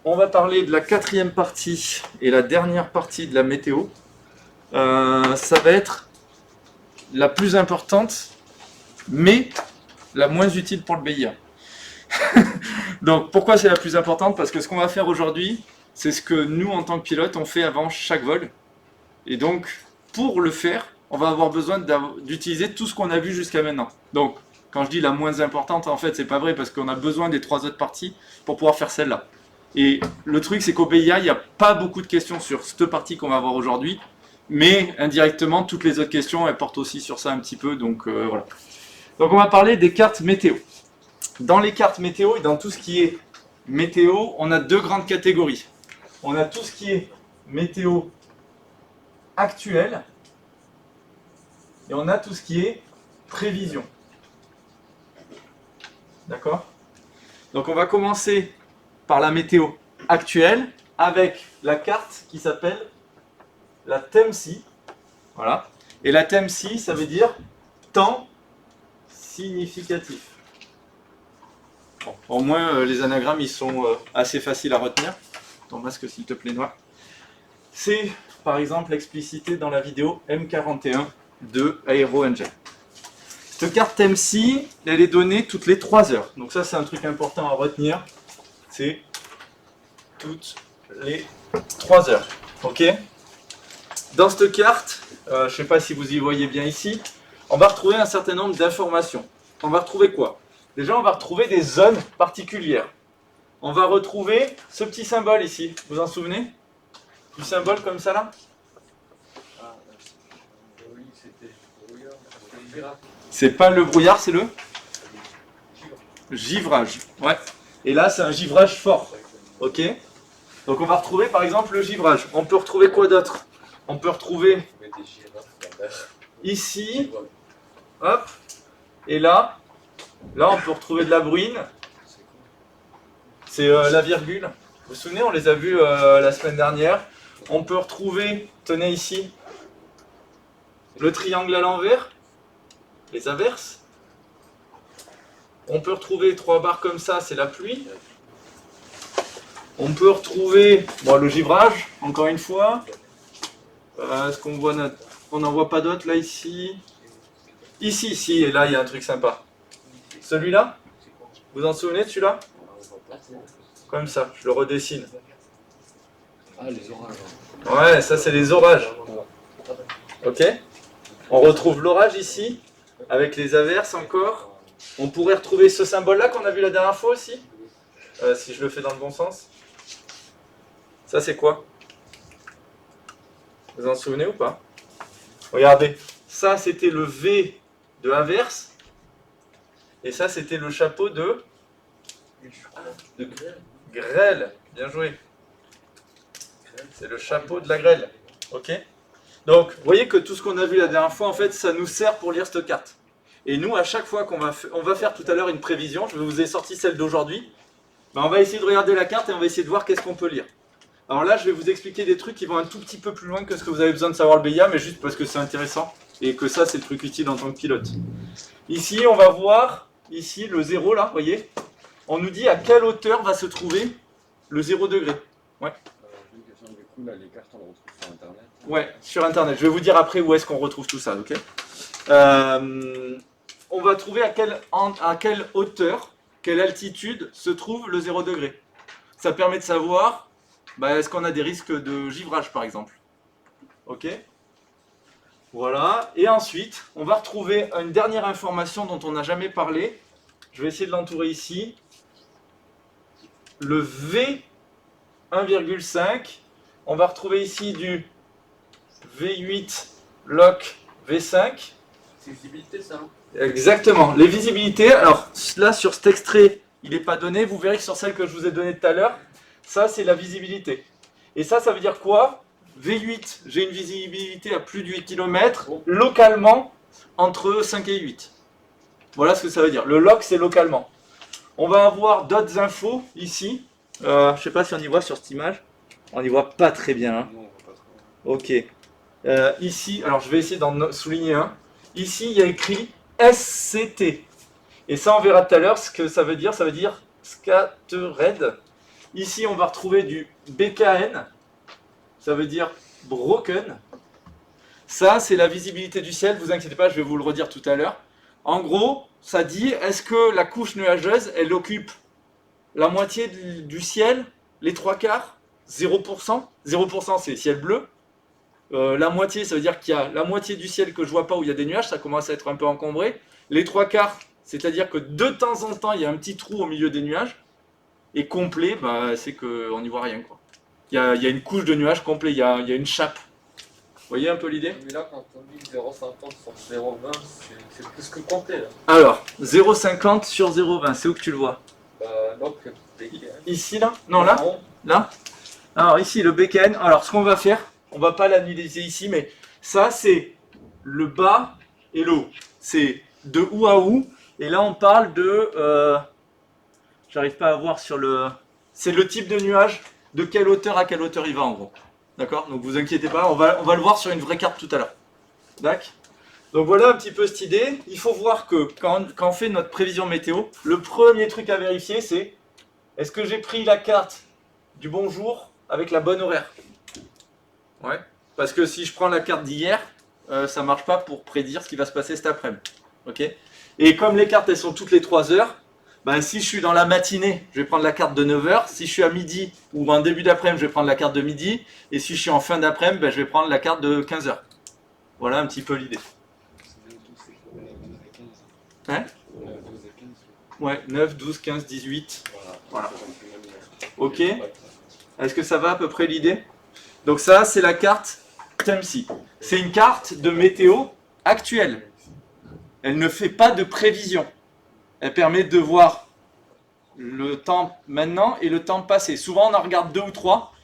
on va parler de la quatrième partie et la dernière partie de la météo. Ça va être la plus importante, mais la moins utile pour le BIA. Donc pourquoi c'est la plus importante? Parce que ce qu'on va faire aujourd'hui, c'est ce que nous, en tant que pilote, on fait avant chaque vol. Et donc, pour le faire, on va avoir besoin d'utiliser tout ce qu'on a vu jusqu'à maintenant. Donc, quand je dis la moins importante, en fait, c'est pas vrai, parce qu'on a besoin des 3 autres parties pour pouvoir faire celle-là. Et le truc, c'est qu'au BIA, il n'y a pas beaucoup de questions sur cette partie qu'on va voir aujourd'hui, mais indirectement, toutes les autres questions, elles portent aussi sur ça un petit peu, donc voilà. Donc on va parler des cartes météo. Dans les cartes météo et dans tout ce qui est météo, on a 2 grandes catégories. On a tout ce qui est météo actuel et on a tout ce qui est prévision. D'accord? Donc on va commencer par la météo actuelle avec la carte qui s'appelle la TEMSI. Voilà. Et la TEMSI, ça veut dire temps significatif. Bon, au moins, les anagrammes, ils sont assez faciles à retenir. Ton masque, s'il te plaît, noir. C'est, par exemple, explicité dans la vidéo M41 de Aero Engine. Cette carte TEMSI, elle est donnée toutes les 3 heures. Donc ça, c'est un truc important à retenir. C'est toutes les 3 heures. Ok? Dans cette carte, je ne sais pas si vous y voyez bien ici, on va retrouver un certain nombre d'informations. On va retrouver quoi? Déjà, on va retrouver des zones particulières. On va retrouver ce petit symbole ici. Vous vous en souvenez? Du symbole comme ça là? C'est pas le brouillard, c'est le givrage. Ouais. Et là, c'est un givrage fort. Ok? Donc on va retrouver par exemple le givrage. On peut retrouver quoi d'autre? On peut retrouver ici, hop, et là on peut retrouver de la bruine. C'est la virgule. Vous vous souvenez, on les a vus la semaine dernière. On peut retrouver, tenez ici, le triangle à l'envers, les averses. On peut retrouver 3 barres comme ça, c'est la pluie. On peut retrouver le givrage, encore une fois. Est-ce qu'on voit on n'en voit pas d'autres là, ici? Ici, et là il y a un truc sympa. Celui-là? Vous en souvenez de celui-là? Comme ça, je le redessine. Ah, les orages. Ouais, ça c'est les orages. Ok? On retrouve l'orage ici, avec les averses encore. On pourrait retrouver ce symbole-là qu'on a vu la dernière fois aussi. Si je le fais dans le bon sens. Ça c'est quoi? Vous en souvenez ou pas? Regardez, ça c'était le V de averse. Et ça c'était le chapeau de grêle. Bien joué. C'est le chapeau de la grêle. Ok? Donc, vous voyez que tout ce qu'on a vu la dernière fois, en fait, ça nous sert pour lire cette carte. Et nous, à chaque fois on va faire tout à l'heure une prévision, je vous ai sorti celle d'aujourd'hui, on va essayer de regarder la carte et on va essayer de voir qu'est-ce qu'on peut lire. Alors là, je vais vous expliquer des trucs qui vont un tout petit peu plus loin que ce que vous avez besoin de savoir le BIA, mais juste parce que c'est intéressant et que ça, c'est le truc utile en tant que pilote. Ici, on va voir, ici, le 0, là, vous voyez? On nous dit à quelle hauteur va se trouver le 0 degré. Ouais. Une question du coup, là, les cartes, on les retrouve sur Internet. Ouais, sur Internet. Je vais vous dire après où est-ce qu'on retrouve tout ça, ok? On va trouver à quelle hauteur, quelle altitude se trouve le 0 degré. Ça permet de savoir est-ce qu'on a des risques de givrage par exemple. Ok? Voilà. Et ensuite, on va retrouver une dernière information dont on n'a jamais parlé. Je vais essayer de l'entourer ici. Le V 1,5. On va retrouver ici du V8 lock V5. C'est visibilité ça, hein? Exactement, les visibilités. Alors là sur cet extrait, il n'est pas donné. Vous verrez que sur celle que je vous ai donnée tout à l'heure, ça c'est la visibilité. Et ça veut dire quoi? V8, j'ai une visibilité à plus de 8 km, localement entre 5 et 8. Voilà ce que ça veut dire. Le lock c'est localement. On va avoir d'autres infos ici. Je ne sais pas si on y voit sur cette image. On n'y voit pas très bien. Hein. Non, on voit pas trop. Ok. Ici, alors je vais essayer d'en souligner un. Ici, il y a écrit SCT. Et ça, on verra tout à l'heure ce que ça veut dire. Ça veut dire Scattered Ici, on va retrouver du BKN, ça veut dire broken. Ça, c'est la visibilité du ciel, vous inquiétez pas, je vais vous le redire tout à l'heure. En gros, ça dit, est-ce que la couche nuageuse, elle occupe la moitié du ciel, les trois quarts, 0%. 0% c'est ciel bleu. La moitié, ça veut dire qu'il y a la moitié du ciel que je vois pas où il y a des nuages, ça commence à être un peu encombré. Les trois quarts, c'est-à-dire que de temps en temps, il y a un petit trou au milieu des nuages. Et complet, bah, c'est qu'on n'y voit rien, quoi. Il y a une couche de nuages complet, il y a une chape. Vous voyez un peu l'idée? Mais là, quand on dit 0,50 sur 0,20, c'est plus que compté là. Alors, 0,50 sur 0,20, c'est où que tu le vois? Donc, Ici, là? Non, là? Là? Alors, ici, le BKN. Alors, ce qu'on va faire, on va pas l'analyser ici, mais ça, c'est le bas et le haut. C'est de où à où. Et là, on parle de... j'arrive pas à voir sur le... C'est le type de nuage, de quelle hauteur à quelle hauteur il va, en gros. D'accord? Donc, vous inquiétez pas, on va le voir sur une vraie carte tout à l'heure. D'accord? Donc, voilà un petit peu cette idée. Il faut voir que quand on fait notre prévision météo, le premier truc à vérifier, c'est est-ce que j'ai pris la carte du bon jour avec la bonne horaire? Ouais. Parce que si je prends la carte d'hier, ça marche pas pour prédire ce qui va se passer cet après-midi. Ok? Et comme les cartes elles sont toutes les 3 heures, ben, si je suis dans la matinée, je vais prendre la carte de 9 heures. Si je suis à midi ou en début d'après-midi, je vais prendre la carte de midi. Et si je suis en fin d'après-midi, ben, je vais prendre la carte de 15 heures. Voilà un petit peu l'idée. Hein? Ouais, 9, 12, 15, 18. Voilà. Ok? Est-ce que ça va à peu près l'idée? Donc ça, c'est la carte TEMSI. C'est une carte de météo actuelle. Elle ne fait pas de prévision. Elle permet de voir le temps maintenant et le temps passé. Souvent, on en regarde 2 ou 3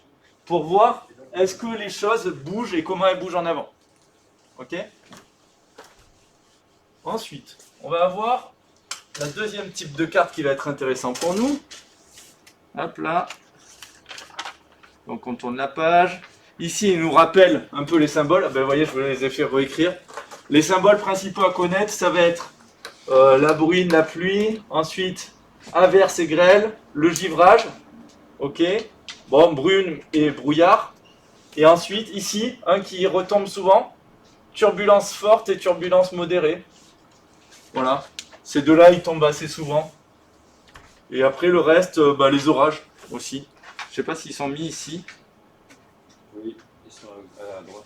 pour voir est-ce que les choses bougent et comment elles bougent en avant. Ok? Ensuite, on va avoir la deuxième type de carte qui va être intéressant pour nous. Hop là. Donc on tourne la page. Ici, il nous rappelle un peu les symboles. Ah ben, vous voyez, je vous les ai fait réécrire. Les symboles principaux à connaître, ça va être la bruine, la pluie. Ensuite, averse et grêle. Le givrage. Ok. Bon, brune et brouillard. Et ensuite, ici, un qui retombe souvent. Turbulence forte et turbulence modérée. Voilà. Ces deux-là, ils tombent assez souvent. Et après, le reste, les orages aussi. Je sais pas s'ils sont mis ici. oui, ils sont à droite.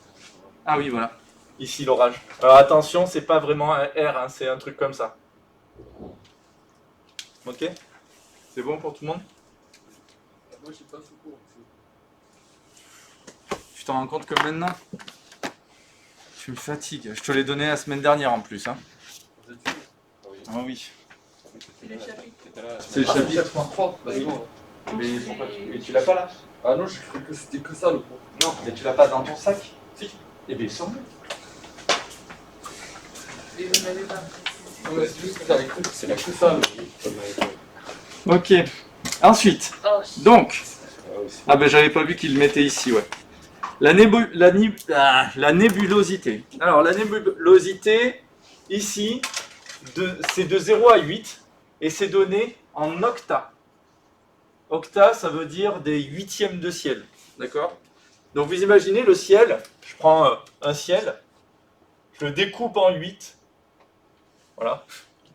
Ah oui, voilà. Ici, l'orage. Alors attention, c'est pas vraiment un R, hein, c'est un truc comme ça. Ok? C'est bon pour tout le monde? Moi, je suis pas sous cours. Tu t'en rends compte que maintenant? Tu me fatigues. Je te l'ai donné la semaine dernière en plus. Hein. Vous êtes sûr? Ah oui. C'est le chapitre. C'est le chapitre 3. Vas-y, bon. Mais tu l'as pas là? Ah non, j'ai cru que c'était que ça le cours. Non, mais tu l'as pas dans ton sac? Si. Eh bien, sans doute. Et vous n'avez pas précisé. Non, mais c'est juste que j'avais cru que c'était que ça le cours. Ok. Ensuite, Oh, donc. Ah, aussi. Ah ben j'avais pas vu qu'il le mettait ici, ouais. La nébulosité. Alors la nébulosité, ici, c'est de 0 à 8 et c'est donné en octa. Octa, ça veut dire des huitièmes de ciel. D'accord? Donc vous imaginez le ciel, je prends un ciel, je le découpe en 8. Voilà.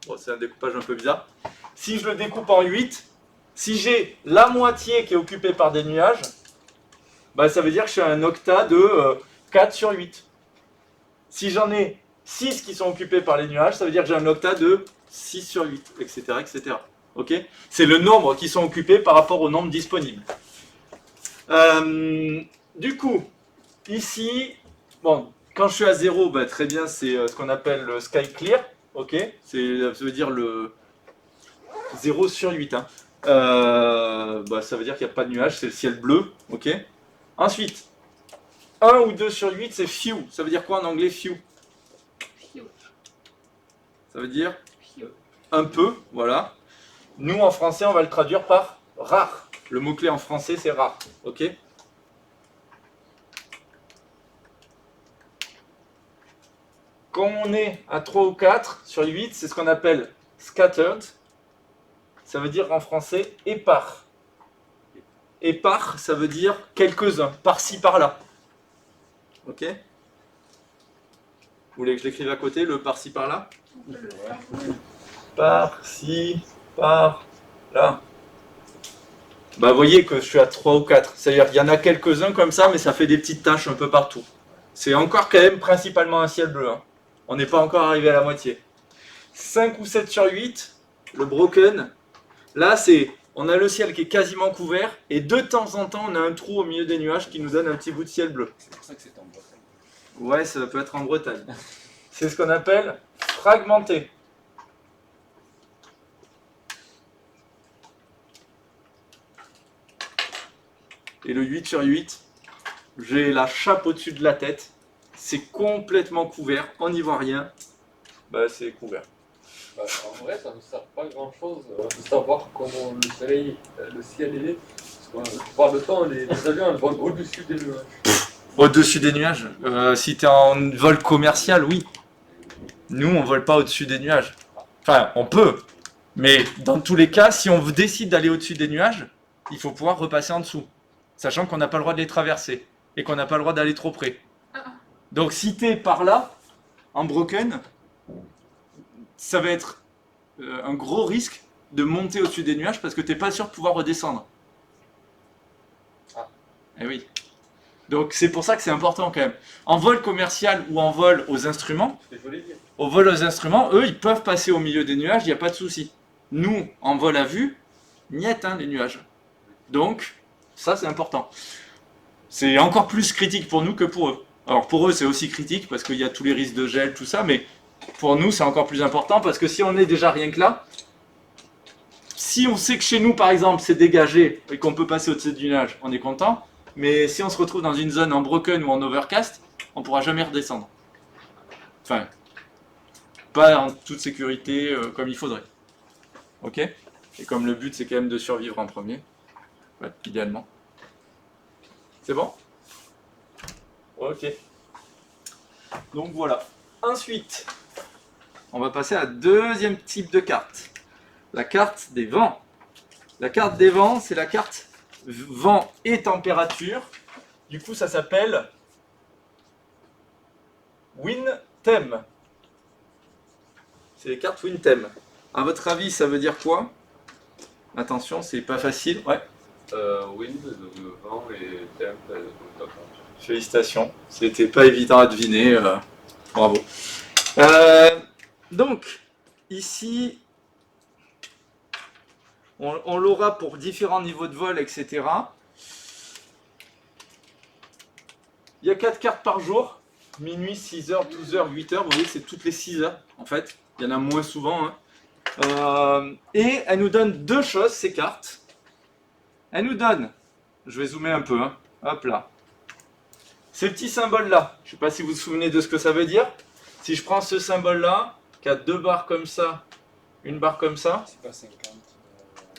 Bon, c'est un découpage un peu bizarre. Si je le découpe en 8, si j'ai la moitié qui est occupée par des nuages, bah, ça veut dire que je suis à un octa de 4 sur 8. Si j'en ai 6 qui sont occupés par les nuages, ça veut dire que j'ai un octa de 6 sur 8, etc. etc. Okay, c'est le nombre qui sont occupés par rapport au nombre disponible. Du coup, ici, bon, quand je suis à 0, bah, très bien, c'est ce qu'on appelle le sky clear. Okay, ça veut dire le 0 sur 8. Hein. Ça veut dire qu'il n'y a pas de nuages, c'est le ciel bleu. Ok. Ensuite, 1 ou 2 sur 8, c'est few. Ça veut dire quoi en anglais, few? Ça veut dire un peu, voilà. Nous, en français, on va le traduire par rare. Le mot-clé en français, c'est rare. Ok? Quand on est à 3 ou 4 sur 8, c'est ce qu'on appelle scattered. Ça veut dire en français épars. Et par, ça veut dire quelques-uns, par-ci, par-là. Ok? Vous voulez que je l'écrive à côté, le par-ci, par-là? On peut le faire. Par-ci, par-là. Bah, vous voyez que je suis à 3 ou 4. C'est-à-dire qu'il y en a quelques-uns comme ça, mais ça fait des petites taches un peu partout. C'est encore quand même principalement un ciel bleu. Hein. On n'est pas encore arrivé à la moitié. 5 ou 7 sur 8, le broken. Là, on a le ciel qui est quasiment couvert, et de temps en temps, on a un trou au milieu des nuages qui nous donne un petit bout de ciel bleu. C'est pour ça que c'est en Bretagne. Ouais, ça peut être en Bretagne. C'est ce qu'on appelle fragmenté. Et le 8 sur 8, j'ai la chape au-dessus de la tête. C'est complètement couvert, on n'y voit rien. Bah, c'est couvert. Bah, en vrai, ça ne sert pas grand chose de savoir comment le soleil, le ciel est. Parce que la plupart du temps, les avions elles volent au-dessus des nuages. Au-dessus des nuages. Si tu es en vol commercial, oui. Nous, on vole pas au-dessus des nuages. Enfin, on peut. Mais dans tous les cas, si on décide d'aller au-dessus des nuages, il faut pouvoir repasser en dessous. Sachant qu'on n'a pas le droit de les traverser. Et qu'on n'a pas le droit d'aller trop près. Donc si tu es par là, en broken, ça va être un gros risque de monter au-dessus des nuages parce que tu n'es pas sûr de pouvoir redescendre. Ah. Eh oui. Donc c'est pour ça que c'est important quand même. En vol commercial ou en vol aux instruments, C'est joli dire. au vol aux instruments, eux, ils peuvent passer au milieu des nuages, il n'y a pas de souci. Nous, en vol à vue, niet, hein, les nuages. Donc, ça c'est important. C'est encore plus critique pour nous que pour eux. Alors pour eux, c'est aussi critique parce qu'il y a tous les risques de gel, tout ça, mais pour nous, c'est encore plus important parce que si on est déjà rien que là, si on sait que chez nous, par exemple, c'est dégagé et qu'on peut passer au-dessus du nuage, on est content. Mais si on se retrouve dans une zone en broken ou en overcast, on ne pourra jamais redescendre. Enfin, pas en toute sécurité comme il faudrait. Ok? Et comme le but, c'est quand même de survivre en premier, ouais, idéalement. C'est bon? Ok. Donc voilà. Ensuite, on va passer à deuxième type de carte. La carte des vents. La carte des vents, c'est la carte vent et température. Du coup, ça s'appelle WinTem. C'est les cartes WinTem. À votre avis, ça veut dire quoi? Attention, c'est pas facile. Ouais. Wind, le vent et temp, top. Félicitations. C'était pas évident à deviner. Bravo. Donc, ici, on l'aura pour différents niveaux de vol, etc. Il y a 4 cartes par jour. Minuit, 6h, 12h, 8h. Vous voyez, c'est toutes les 6 heures, en fait. Il y en a moins souvent. Hein. Et elles nous donnent deux choses, ces cartes. Elles nous donnent, je vais zoomer un peu, hein. Hop là. Ces petits symboles-là, je ne sais pas si vous vous souvenez de ce que ça veut dire. Si je prends ce symbole-là, qui a deux barres comme ça, une barre comme ça. C'est pas 50.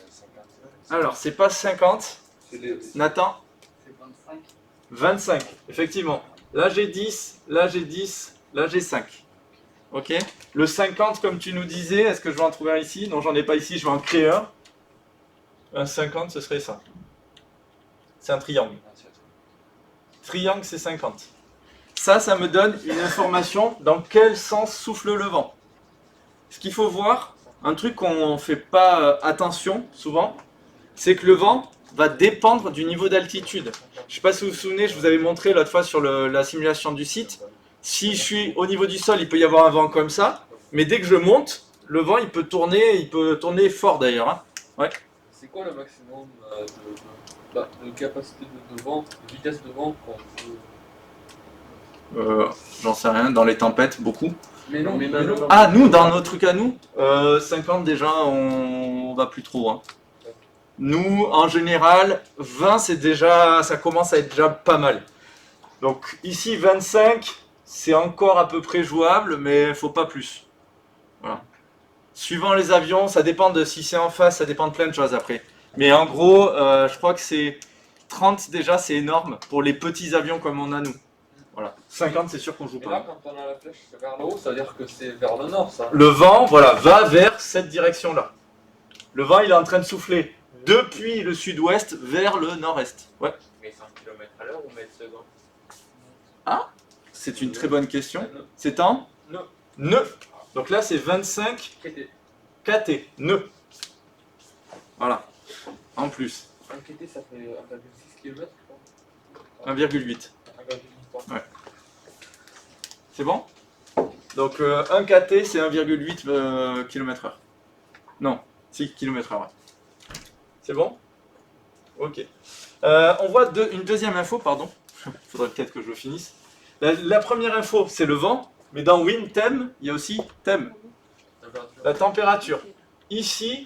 50. Alors, c'est pas 50. C'est les... Nathan? C'est 25. 25, effectivement. Là, j'ai 10, là, j'ai 10, là, j'ai 5. Ok? Le 50, comme tu nous disais, est-ce que je vais en trouver un ici? Non, j'en ai pas ici, je vais en créer un. Un 50, ce serait ça. C'est un triangle. Triangle, c'est 50. Ça me donne une information dans quel sens souffle le vent. Ce qu'il faut voir, un truc qu'on ne fait pas attention souvent, c'est que le vent va dépendre du niveau d'altitude. Je ne sais pas si vous vous souvenez, je vous avais montré l'autre fois sur la simulation du site. Si je suis au niveau du sol, il peut y avoir un vent comme ça, mais dès que je monte, le vent il peut tourner fort d'ailleurs. Hein. Ouais. C'est quoi le maximum de capacité de vent, de vitesse de vent qu'on peut... J'en sais rien, dans les tempêtes, beaucoup. Mais non. Ah, nous, dans nos trucs à nous, 50 déjà, on va plus trop. Hein. Nous, en général, 20, c'est déjà, ça commence à être déjà pas mal. Donc ici, 25, c'est encore à peu près jouable, mais faut pas plus. Voilà. Suivant les avions, ça dépend de si c'est en face, ça dépend de plein de choses après. Mais en gros, je crois que c'est 30 déjà, c'est énorme pour les petits avions comme on a nous. Voilà. 50, c'est sûr qu'on joue Et là, pas. quand on a la flèche vers le haut, ça veut dire que c'est vers le nord, ça. Le vent, voilà, va vers cette direction-là. Le vent, il est en train de souffler depuis le sud-ouest vers le nord-est. Ouais. Mais 100 km/h ou mètres secondes? C'est une très bonne question. Un nœud. C'est en Nœud. nœud. Donc là, c'est 25 KT. kT, nœud. Voilà, en plus, Un KT, ça fait 1,6 km, je crois. 1,8. 1,8. Ouais. C'est bon? Donc 1 kT, c'est 1,8 km/h. Non, 6 km/h. Ouais. C'est bon? Ok. On voit une deuxième info, pardon. Il faudrait peut-être que je le finisse. La première info, c'est le vent. Mais dans Wind Tem, il y a aussi Tem, la température. Ici,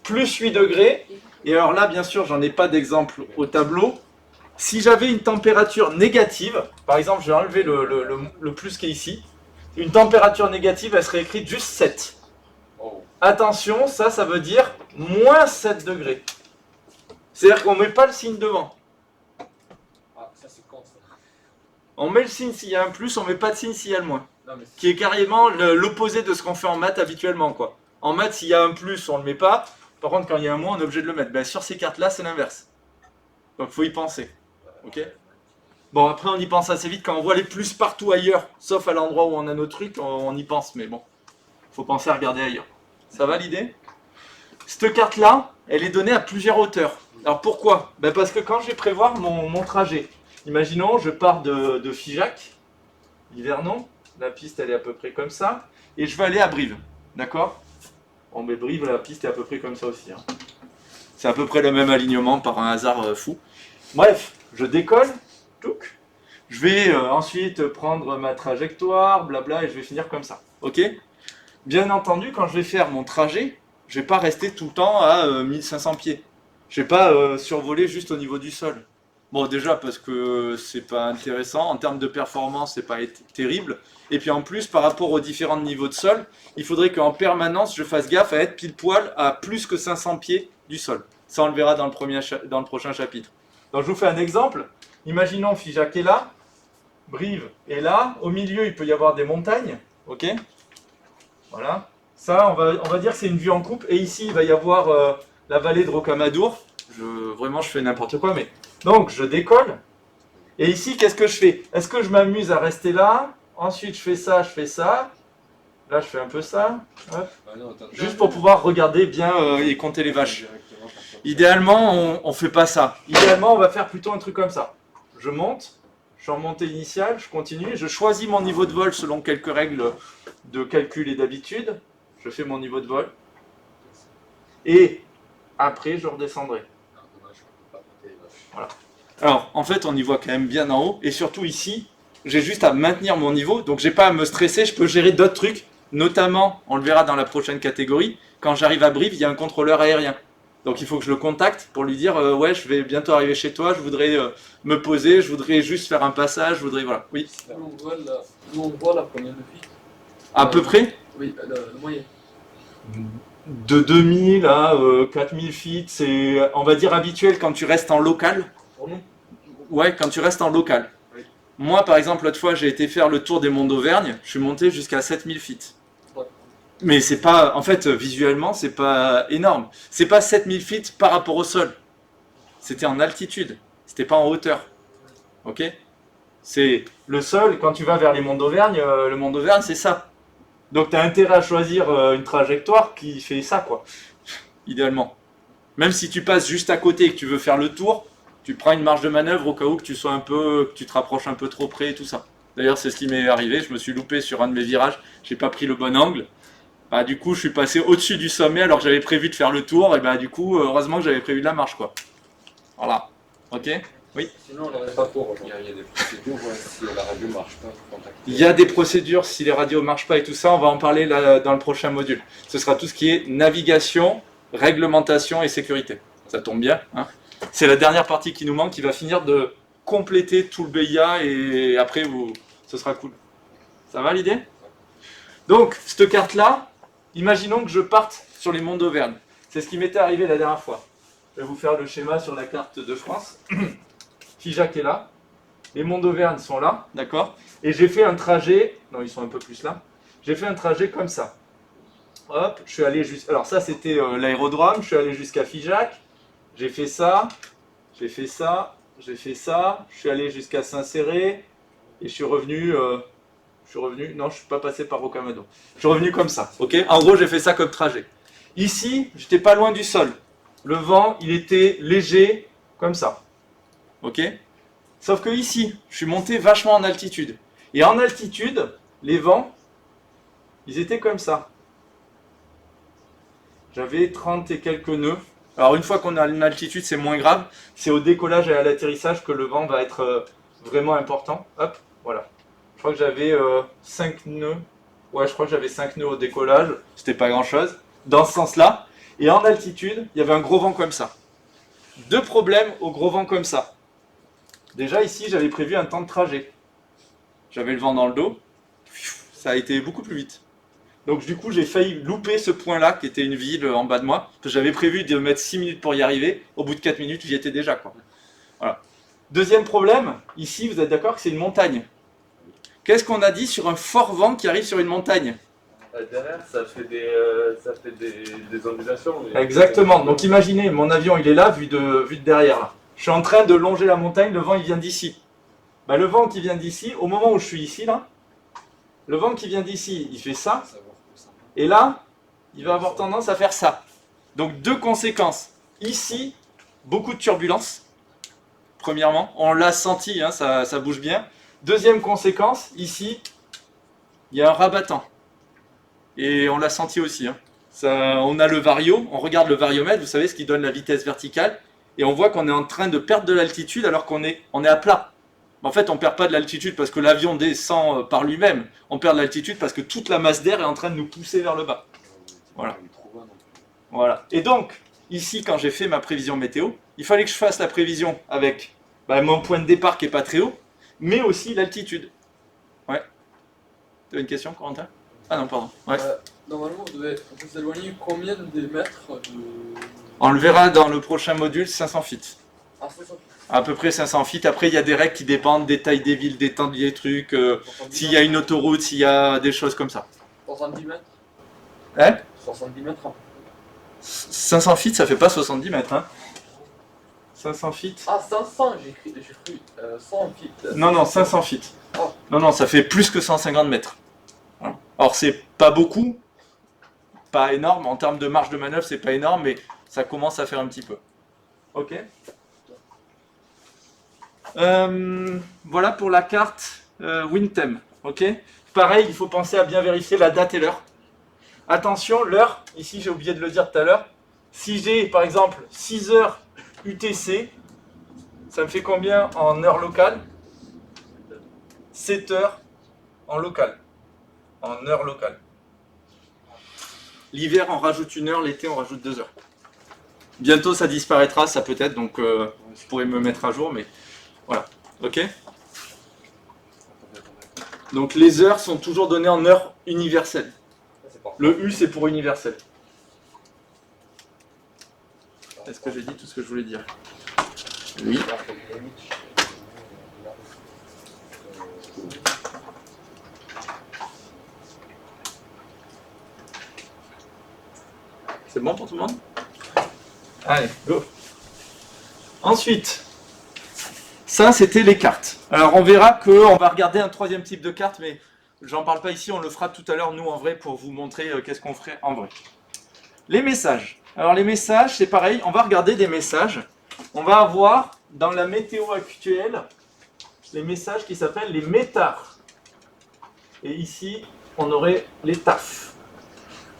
plus 8 degrés. Et alors là, bien sûr, j'en ai pas d'exemple au tableau. Si j'avais une température négative, par exemple, je vais enlever le plus qui est ici. Une température négative, elle serait écrite juste 7. Oh. Attention, ça veut dire moins 7 degrés. C'est-à-dire qu'on ne met pas le signe devant. Ah, ça c'est con ça. On met le signe s'il y a un plus, on ne met pas de signe s'il y a le moins. Non, mais Qui est carrément l'opposé de ce qu'on fait en maths habituellement, quoi. En maths, s'il y a un plus, on ne le met pas. Par contre, quand il y a un moins, on est obligé de le mettre. Ben, sur ces cartes-là, c'est l'inverse. Donc, il faut y penser. Ok. Bon, après, on y pense assez vite quand on voit les plus partout ailleurs. Sauf à l'endroit où on a nos trucs, on y pense. Mais bon, faut penser à regarder ailleurs. Ça va l'idée? Cette carte-là, elle est donnée à plusieurs hauteurs. Alors, pourquoi? Ben, parce que quand je vais prévoir mon trajet, imaginons, je pars de Figeac, Yvernon. La piste, elle est à peu près comme ça. Et je vais aller à Brive. D'accord? Bon, mais Brive, la piste est à peu près comme ça aussi. Hein. C'est à peu près le même alignement par un hasard fou. Bref, je décolle. Touc. Je vais ensuite prendre ma trajectoire, blabla, et je vais finir comme ça. Ok? Bien entendu, quand je vais faire mon trajet, je vais pas rester tout le temps à 1500 pieds. Je vais pas survoler juste au niveau du sol. Bon, déjà parce que c'est pas intéressant. En termes de performance, c'est pas terrible. Et puis en plus, par rapport aux différents niveaux de sol, il faudrait qu'en permanence, je fasse gaffe à être pile poil à plus que 500 pieds du sol. Ça, on le verra dans le prochain chapitre. Donc, je vous fais un exemple. Imaginons Figeac est là, Brive est là. Au milieu, il peut y avoir des montagnes. Ok? Voilà. Ça, on va dire que c'est une vue en coupe. Et ici, il va y avoir la vallée de Rocamadour. Vraiment, je fais n'importe quoi, mais... Donc, je décolle. Et ici, qu'est-ce que je fais? Est-ce que je m'amuse à rester là? Ensuite, je fais ça, je fais ça. Là, je fais un peu ça. Hop. Ah non, attends. Juste pour pouvoir regarder bien et compter les vaches. Idéalement, on fait pas ça. Idéalement, on va faire plutôt un truc comme ça. Je monte, je suis en montée initiale, je continue, je choisis mon niveau de vol selon quelques règles de calcul et d'habitude. Je fais mon niveau de vol. Et après, je redescendrai. Ah, dommage, je peux pas monter les vaches. Voilà. Alors, en fait, on y voit quand même bien en haut. Et surtout ici, j'ai juste à maintenir mon niveau. Donc, j'ai pas à me stresser. Je peux gérer d'autres trucs. Notamment, on le verra dans la prochaine catégorie, quand j'arrive à Brive, il y a un contrôleur aérien. Donc, il faut que je le contacte pour lui dire ouais, je vais bientôt arriver chez toi. Je voudrais me poser. Je voudrais juste faire un passage. Je voudrais... Voilà. Oui. Nous, on voit la première de feet. À peu près Oui, le moyen. de 2000 à 4000 feet. C'est, on va dire, habituel quand tu restes en local. Pour nous. Ouais, quand tu restes en local. Oui. Moi, par exemple, l'autre fois, j'ai été faire le tour des monts d'Auvergne. Je suis monté jusqu'à 7000 feet. Ouais. Mais c'est pas, en fait, visuellement, c'est pas énorme. C'est pas 7000 feet par rapport au sol. C'était en altitude. C'était pas en hauteur. Ok? C'est le sol, quand tu vas vers les monts d'Auvergne, le mont d'Auvergne, c'est ça. Donc, tu as intérêt à choisir une trajectoire qui fait ça, quoi. Idéalement. Même si tu passes juste à côté et que tu veux faire le tour, tu prends une marge de manœuvre au cas où que tu sois que tu te rapproches un peu trop près et tout ça. D'ailleurs, c'est ce qui m'est arrivé. Je me suis loupé sur un de mes virages. J'ai pas pris le bon angle. Bah, du coup, je suis passé au-dessus du sommet alors que j'avais prévu de faire le tour. Et bah, du coup, heureusement que j'avais prévu de la marche, quoi. Voilà. Ok? Oui. Sinon, on n'aurait pas pour. Il y a des procédures si la radio ne marche pas. Contacter. Il y a des procédures si les radios marchent pas et tout ça. On va en parler là, dans le prochain module. Ce sera tout ce qui est navigation, réglementation et sécurité. Ça tombe bien, hein? C'est la dernière partie qui nous manque, qui va finir de compléter tout le BIA et après, ce sera cool. Ça va l'idée? Donc, cette carte-là, imaginons que je parte sur les monts d'Auvergne. C'est ce qui m'était arrivé la dernière fois. Je vais vous faire le schéma sur la carte de France. Figeac est là. Les monts d'Auvergne sont là, d'accord? Et j'ai fait un trajet, non, ils sont un peu plus là. J'ai fait un trajet comme ça. Hop, je suis allé jusqu'à... Alors ça, c'était l'aérodrome. Je suis allé jusqu'à Figeac. j'ai fait ça, j'ai fait ça, j'ai fait ça, je suis allé jusqu'à Saint-Céré, et je suis revenu, non, je suis pas passé par Rocamadour. Je suis revenu comme ça, ok? En gros, j'ai fait ça comme trajet. Ici, j'étais pas loin du sol. Le vent, il était léger, comme ça, ok? Sauf que ici, je suis monté vachement en altitude. Et en altitude, les vents, ils étaient comme ça. J'avais 30 et quelques nœuds. Alors une fois qu'on a une altitude, c'est moins grave. C'est au décollage et à l'atterrissage que le vent va être vraiment important. Hop, voilà. Je crois que j'avais 5 nœuds. Ouais, je crois que j'avais 5 nœuds au décollage. C'était pas grand chose. Dans ce sens-là. Et en altitude, il y avait un gros vent comme ça. Deux problèmes au gros vent comme ça. Déjà ici, j'avais prévu un temps de trajet. J'avais le vent dans le dos. Ça a été beaucoup plus vite. Donc du coup, j'ai failli louper ce point-là, qui était une ville en bas de moi. Parce que j'avais prévu de mettre 6 minutes pour y arriver. Au bout de 4 minutes, j'y étais déjà, quoi. Voilà. Deuxième problème, ici, vous êtes d'accord que c'est une montagne. Qu'est-ce qu'on a dit sur un fort vent qui arrive sur une montagne? Derrière, ça fait des ondulations. Exactement. Donc imaginez, mon avion, il est là, vu de derrière. Là. Je suis en train de longer la montagne, le vent, il vient d'ici. Bah, le vent qui vient d'ici, au moment où je suis ici, là, le vent qui vient d'ici, il fait ça. Et là, il va avoir tendance à faire ça. Donc deux conséquences. Ici, beaucoup de turbulences. Premièrement, on l'a senti, hein, ça bouge bien. Deuxième conséquence, ici, il y a un rabattant. Et on l'a senti aussi. Hein. On a le vario, on regarde le variomètre, vous savez ce qui donne la vitesse verticale. Et on voit qu'on est en train de perdre de l'altitude alors qu'on est à plat. En fait, on ne perd pas de l'altitude parce que l'avion descend par lui-même. On perd de l'altitude parce que toute la masse d'air est en train de nous pousser vers le bas. Voilà. Voilà. Et donc, ici, quand j'ai fait ma prévision météo, il fallait que je fasse la prévision avec mon point de départ qui n'est pas très haut, mais aussi l'altitude. Ouais. Tu as une question, Corentin? Ah non, pardon. Ouais. Normalement, vous devez vous éloigner combien des mètres de... On le verra dans le prochain module, 500 feet. Ah, c'est ça. À peu près 500 feet. Après, il y a des règles qui dépendent des tailles des villes, des temps des trucs, s'il y a une autoroute, s'il y a des choses comme ça. 70 mètres. Hein? 70 mètres. 500 feet, ça fait pas 70 mètres. Hein? 500 feet. Ah, 500, j'ai cru 100 feet. Non, 500 feet. Oh. Non, ça fait plus que 150 mètres. Alors, c'est pas beaucoup, pas énorme. En termes de marge de manœuvre, c'est pas énorme, mais ça commence à faire un petit peu. Ok. Voilà pour la carte WinTem. Ok. Pareil, il faut penser à bien vérifier la date et l'heure. Attention, l'heure, ici j'ai oublié de le dire tout à l'heure. Si j'ai par exemple 6 heures UTC, ça me fait combien en heure locale? 7 heures en local. En heure locale. L'hiver on rajoute 1 heure, l'été on rajoute 2 heures. Bientôt ça disparaîtra, ça peut-être, donc je pourrais me mettre à jour, mais voilà. Ok. Donc les heures sont toujours données en heure universelle. Le U c'est pour universel. Est-ce que j'ai dit tout ce que je voulais dire? Oui. C'est bon pour tout le monde? Allez, go. Ensuite, ça c'était les cartes. Alors on verra qu'on va regarder un troisième type de carte, mais j'en parle pas ici, on le fera tout à l'heure nous en vrai pour vous montrer qu'est-ce qu'on ferait en vrai. Les messages. Alors les messages, c'est pareil, on va regarder des messages. On va avoir dans la météo actuelle les messages qui s'appellent les métars. Et ici, on aurait les TAF.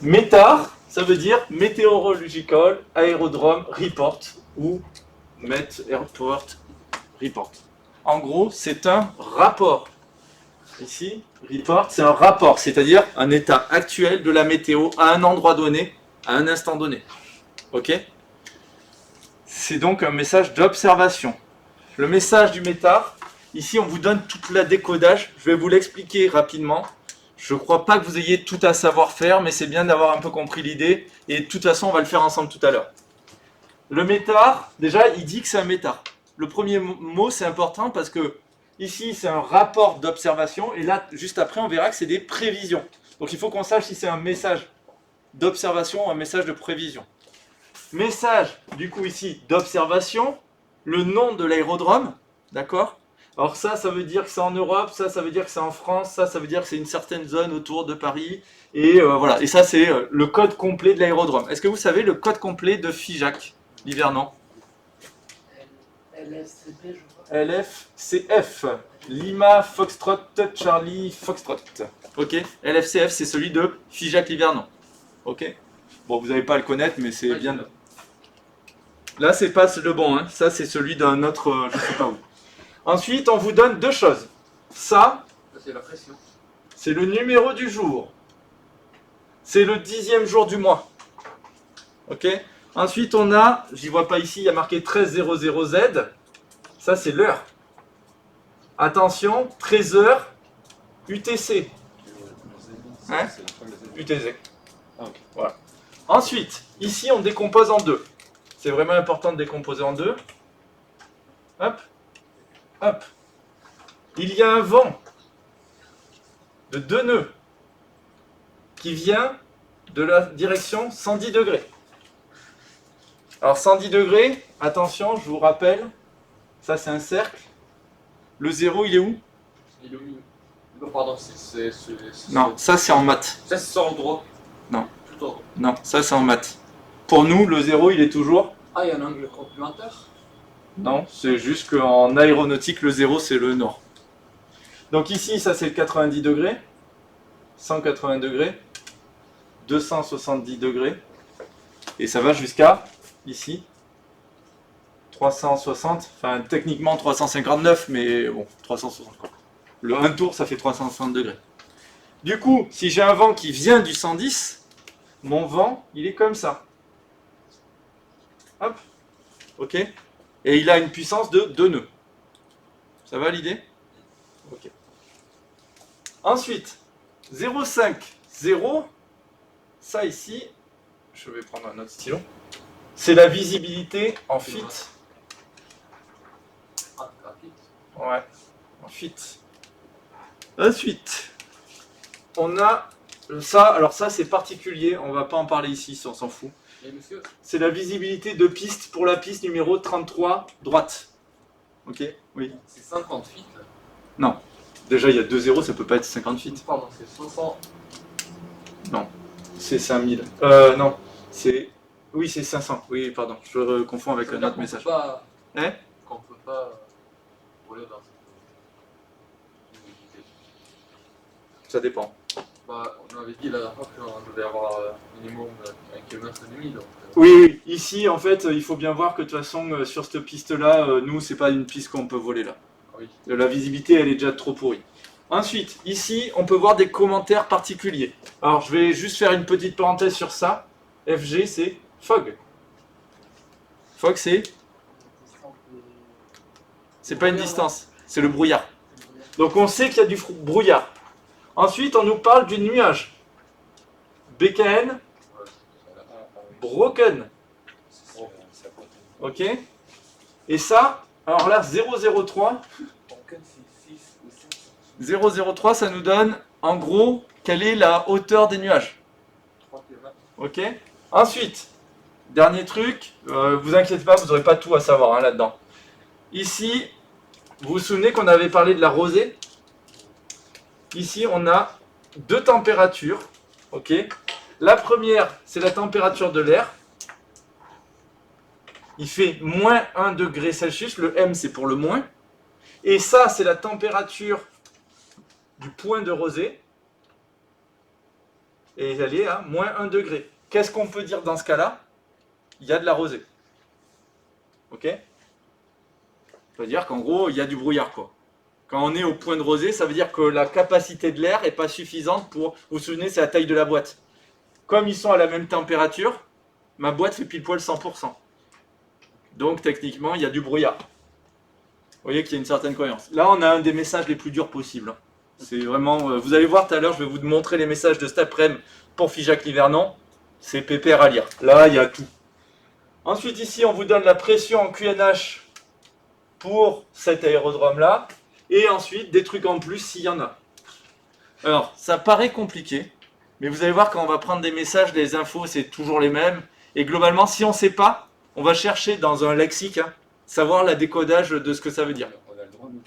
Métars, ça veut dire Meteorological Aerodrome Report ou Met Airport Report. En gros, c'est un rapport. Ici, report, c'est un rapport, c'est-à-dire un état actuel de la météo à un endroit donné, à un instant donné. Ok? C'est donc un message d'observation. Le message du métard, ici on vous donne tout le décodage, je vais vous l'expliquer rapidement. Je ne crois pas que vous ayez tout à savoir faire, mais c'est bien d'avoir un peu compris l'idée, et de toute façon on va le faire ensemble tout à l'heure. Le métard, déjà il dit que c'est un métard. Le premier mot c'est important parce que ici c'est un rapport d'observation, et là juste après on verra que c'est des prévisions. Donc il faut qu'on sache si c'est un message d'observation ou un message de prévision. Message, du coup ici, d'observation, le nom de l'aérodrome, d'accord? Alors ça veut dire que c'est en Europe, ça veut dire que c'est en France, ça veut dire que c'est une certaine zone autour de Paris, et voilà. Et ça, c'est le code complet de l'aérodrome. Est-ce que vous savez le code complet de Figeac, l'Hivernon? LFCP, je crois. LFCF, Lima Foxtrot Charlie Foxtrot. Ok? LFCF, c'est celui de Figeac-Livernon. Ok? Bon, vous n'allez pas à le connaître, mais c'est bien. Là, c'est pas le bon, hein. Ça, c'est celui d'un autre, je sais pas où. Ensuite, on vous donne deux choses. Ça, C'est la pression. c'est le numéro du jour. C'est le 10e jour du mois. Ok? Ensuite, on a, j'y vois pas ici, il y a marqué 1300Z. Ça, c'est l'heure. Attention, 13h, UTC. Hein? UTC. Voilà. Ensuite, ici, on décompose en deux. C'est vraiment important de décomposer en deux. Hop, hop. Il y a un vent de 2 nœuds qui vient de la direction 110 degrés. Alors 110 degrés, attention, je vous rappelle, ça c'est un cercle. Le zéro, il est où? Il est où? Non, pardon, c'est Non, ça c'est en maths. ça, c'est sur le droit. Non. Tout en haut. Non, ça c'est en maths. Pour nous, le zéro, il est toujours... Ah, il y a un angle complémentaire. Non, c'est juste qu'en aéronautique, le zéro, c'est le nord. Donc ici, ça c'est le 90 degrés, 180 degrés, 270 degrés, et ça va jusqu'à, ici, 360, enfin techniquement 359, mais bon, 360 quoi. Le 1 tour, ça fait 360 degrés. Du coup, si j'ai un vent qui vient du 110, mon vent, il est comme ça. Hop, ok? Et il a une puissance de 2 nœuds. Ça va l'idée? Ok. Ensuite, 0,5, 0, ça ici, je vais prendre un autre stylo, c'est la visibilité en fit. Ah, rapide. Ouais, en fit. Ensuite, on a ça, alors ça c'est particulier, on va pas en parler ici, on s'en fout. Et monsieur, C'est la visibilité de piste pour la piste numéro 33, droite. Ok? Oui. c'est 50 feet. Non. Déjà, il y a 2 zéros, ça peut pas être 50 feet. Pardon, c'est 60. C'est 5000. Non. C'est... Oui, c'est 500. Oui, pardon. Je confonds avec un autre message. Hein? Qu'on peut pas voler dans cette unité. Ça dépend. Bah, on avait dit la dernière fois qu'on devait avoir minimum 1 km et demi. Donc, Oui, oui. Ici, en fait, il faut bien voir que de toute façon, sur cette piste-là, nous, c'est pas une piste qu'on peut voler là. oui. La visibilité, elle est déjà trop pourrie. Ensuite, ici, on peut voir des commentaires particuliers. Alors, je vais juste faire une petite parenthèse sur ça. FG, c'est fog. Fog, c'est pas une distance, c'est le brouillard. Donc, on sait qu'il y a du brouillard. Ensuite, on nous parle du nuage. BKN, broken. Ok? Et ça, alors là, 003. 003, ça nous donne, en gros, quelle est la hauteur des nuages. 3 km. Ok? Ensuite, dernier truc, vous inquiétez pas, vous n'aurez pas tout à savoir hein, là-dedans. Ici, vous vous souvenez qu'on avait parlé de la rosée? Ici, on a deux températures. Ok? La première, c'est la température de l'air. Il fait moins 1 degré Celsius. Le M, c'est pour le moins. Et ça, c'est la température du point de rosée. Et elle est à moins 1 degré. Qu'est-ce qu'on peut dire dans ce cas-là? Il y a de la rosée. Ok? Ça veut dire qu'en gros, il y a du brouillard, quoi. Quand on est au point de rosée, ça veut dire que la capacité de l'air n'est pas suffisante pour... Vous vous souvenez, c'est la taille de la boîte. Comme ils sont à la même température, ma boîte fait pile poil 100%. Donc techniquement, il y a du brouillard. Vous voyez qu'il y a une certaine cohérence. Là, on a un des messages les plus durs possibles. C'est vraiment... vous allez voir tout à l'heure, je vais vous montrer les messages de cet après-midi pour Figeac-Livernon. C'est pépère à lire. Là, il y a tout. Ensuite, ici, on vous donne la pression en QNH pour cet aérodrome-là. Et ensuite, des trucs en plus s'il y en a. Alors, ça paraît compliqué. Mais vous allez voir, quand on va prendre des messages, les infos, c'est toujours les mêmes. Et globalement, si on ne sait pas, on va chercher dans un lexique, hein, savoir la décodage de ce que ça veut dire. On a le droit de...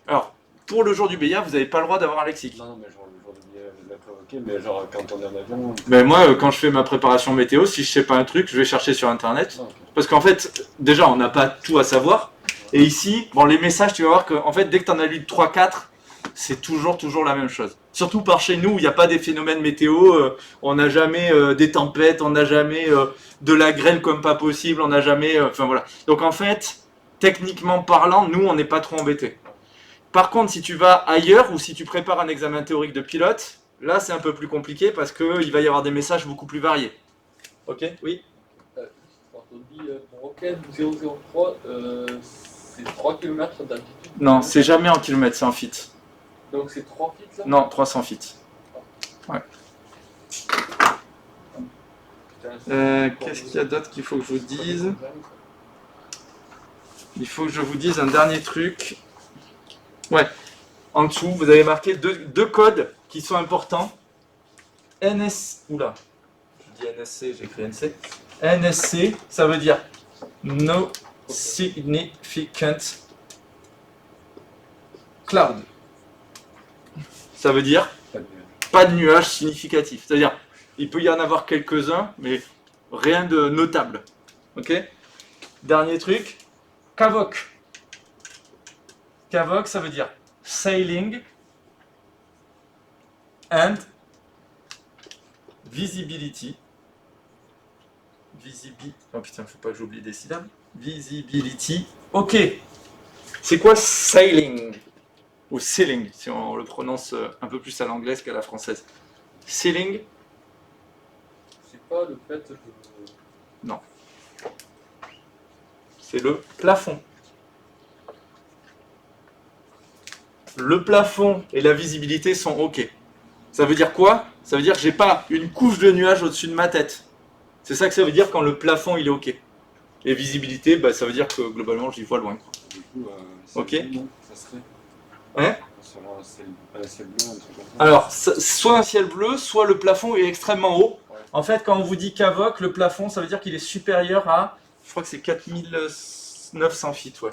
Alors, pour le jour du BIA, vous n'avez pas le droit d'avoir un lexique. Non, mais genre le jour de billet, d'accord, ok, mais genre quand on est en avion... Mais moi, quand je fais ma préparation météo, si je sais pas un truc, je vais chercher sur Internet. Non, ok. Parce qu'en fait, déjà, on n'a pas tout à savoir. Et ici, bon, les messages, tu vas voir que en fait, dès que tu en as lu 3-4, c'est toujours la même chose. Surtout par chez nous, où il n'y a pas des phénomènes météo, on n'a jamais des tempêtes, on n'a jamais de la grêle comme pas possible, on n'a jamais... Enfin voilà. Donc en fait, techniquement parlant, nous, on n'est pas trop embêtés. Par contre, si tu vas ailleurs, ou si tu prépares un examen théorique de pilote, là, c'est un peu plus compliqué parce qu'il va y avoir des messages beaucoup plus variés. Ok? Oui? Quand on dit Rocket 003, c'est 3 km d'altitude. Non, c'est jamais en kilomètres, c'est en feet. Donc c'est 3 feet là? Non, 300 feet. Qu'est-ce qu'il y a d'autre qu'il faut que je vous dise? Il faut que je vous dise un dernier truc. Ouais, en dessous, vous avez marqué deux codes qui sont importants. Oula, je dis NSC, j'écris NC. NSC, ça veut dire No Significant Cloud. Ça veut dire pas de nuages significatifs. C'est-à-dire, il peut y en avoir quelques-uns, mais rien de notable. Ok? Dernier truc, CAVOC. CAVOC, ça veut dire Sailing and Visibility. Oh putain, faut pas que j'oublie des syllabes. Visibility. Ok. C'est quoi sailing? Ou sailing, si on le prononce un peu plus à l'anglaise qu'à la française. Sailing. C'est pas le fait de... Non. C'est le plafond. Le plafond et la visibilité sont OK. Ça veut dire quoi? Ça veut dire que j'ai pas une couche de nuages au-dessus de ma tête. C'est ça que ça veut dire quand le plafond il est OK. Et visibilité, bah, ça veut dire que globalement j'y vois loin. Du coup, Ok. bleu, ça serait... Hein? Sur un ciel bleu, un truc comme ça. Alors, soit un ciel bleu, soit le plafond est extrêmement haut. Ouais. En fait, quand on vous dit CAVOC, le plafond, ça veut dire qu'il est supérieur à, je crois que c'est 4900 feet, ouais.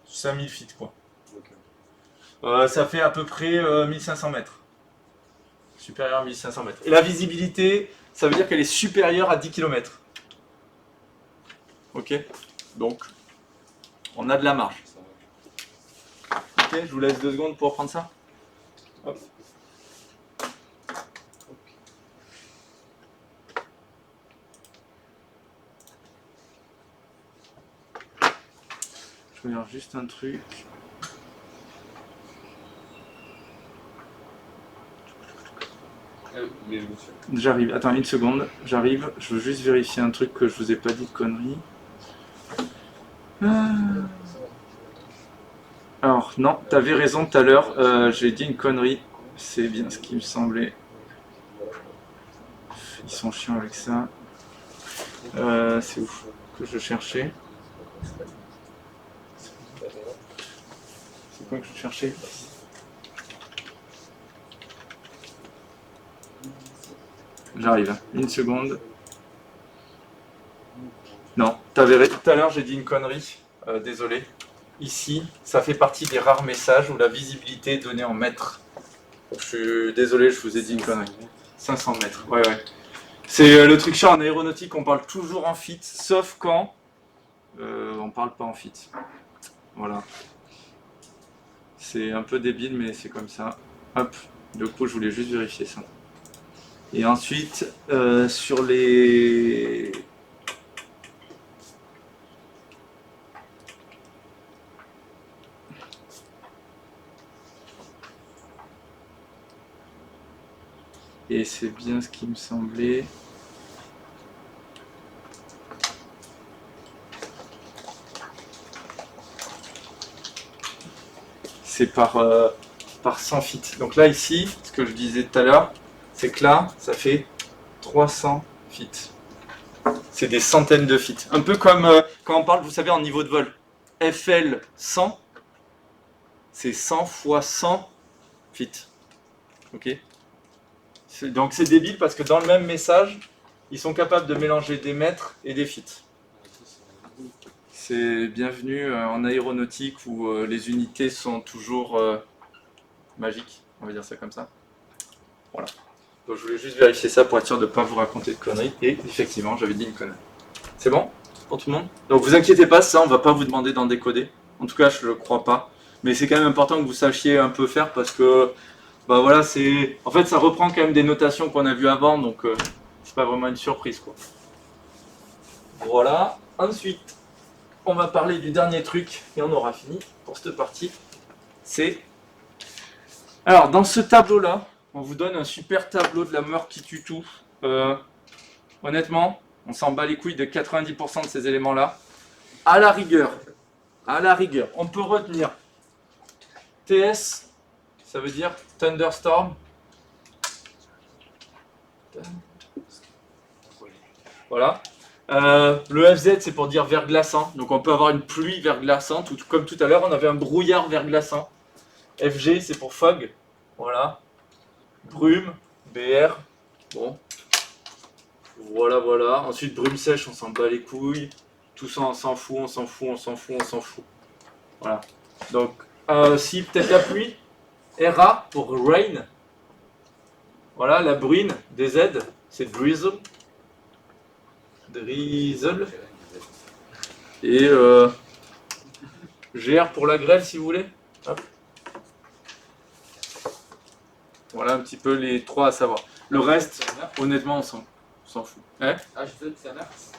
5000 feet, quoi. Ok. Ça fait à peu près 1500 mètres. Supérieur à 1500 mètres. Et la visibilité, ça veut dire qu'elle est supérieure à 10 km. Ok? Donc, on a de la marge. Ça va. Ok, je vous laisse 2 secondes pour reprendre ça. Hop. Je regarde juste un truc. Mais je me suis... J'arrive, attends une seconde, j'arrive, je veux juste vérifier un truc que je vous ai pas dit de conneries. Alors non, t'avais raison tout à l'heure, j'ai dit une connerie, c'est bien ce qui me semblait. Ils sont chiants avec ça. C'est ouf que je cherchais. C'est quoi que je cherchais? J'arrive, une seconde. Non, t'avais tout à l'heure j'ai dit une connerie, désolé. Ici, ça fait partie des rares messages où la visibilité est donnée en mètres. Je suis désolé, je vous ai dit une connerie. 500 mètres, ouais. C'est le truc chiant en aéronautique, on parle toujours en feet, sauf quand on parle pas en feet. Voilà. C'est un peu débile, mais c'est comme ça. Hop, du coup, je voulais juste vérifier ça. Et ensuite, sur les... Et c'est bien ce qui me semblait. C'est par 100 feet. Donc là, ici, ce que je disais tout à l'heure, c'est que là, ça fait 300 feet. C'est des centaines de feet. Un peu comme quand on parle, vous savez, en niveau de vol. FL 100, c'est 100 fois 100 feet. Ok? Donc c'est débile parce que dans le même message, ils sont capables de mélanger des mètres et des feet. C'est bienvenue en aéronautique où les unités sont toujours magiques, on va dire ça comme ça. Voilà. Donc je voulais juste vérifier ça pour être sûr de ne pas vous raconter de conneries. Et effectivement, j'avais dit une connerie. C'est bon pour tout le monde? Donc vous inquiétez pas, ça on va pas vous demander d'en décoder. En tout cas, je le crois pas. Mais c'est quand même important que vous sachiez un peu faire parce que bah voilà, en fait ça reprend quand même des notations qu'on a vues avant, donc c'est pas vraiment une surprise quoi. Voilà. Ensuite, on va parler du dernier truc et on aura fini pour cette partie. Alors dans ce tableau là, on vous donne un super tableau de la mort qui tue tout. Honnêtement, on s'en bat les couilles de 90% de ces éléments là. À la rigueur, on peut retenir TS, ça veut dire Thunderstorm. Voilà. Le FZ c'est pour dire verglaçant, donc on peut avoir une pluie verglaçante, comme tout à l'heure on avait un brouillard verglaçant. FG c'est pour fog, voilà. Brume, BR, bon. Voilà. Ensuite brume sèche, on s'en bat les couilles. Tout ça on s'en fout. Voilà. Donc si peut-être la pluie, RA pour rain. Voilà, la bruine, DZ, c'est drizzle. Et GR pour la grêle si vous voulez. Hop. Voilà un petit peu les trois à savoir. Le reste, honnêtement, on s'en fout. Hein? HZ, c'est un hertz.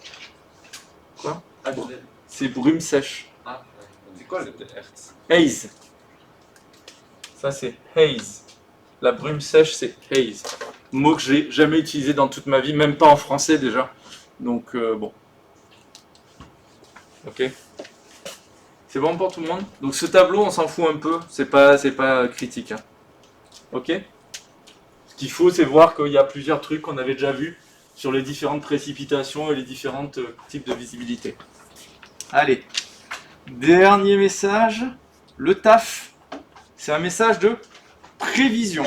Quoi? HZ. C'est brume sèche. Ah, c'est quoi le hertz? Haze. Ça c'est haze. La brume sèche c'est haze. Mot que j'ai jamais utilisé dans toute ma vie, même pas en français déjà. Donc bon. Ok. C'est bon pour tout le monde? Donc ce tableau on s'en fout un peu, c'est pas critique. Hein. Ok? Ce qu'il faut c'est voir qu'il y a plusieurs trucs qu'on avait déjà vus sur les différentes précipitations et les différents types de visibilité. Allez. Dernier message. Le TAF. C'est un message de prévision.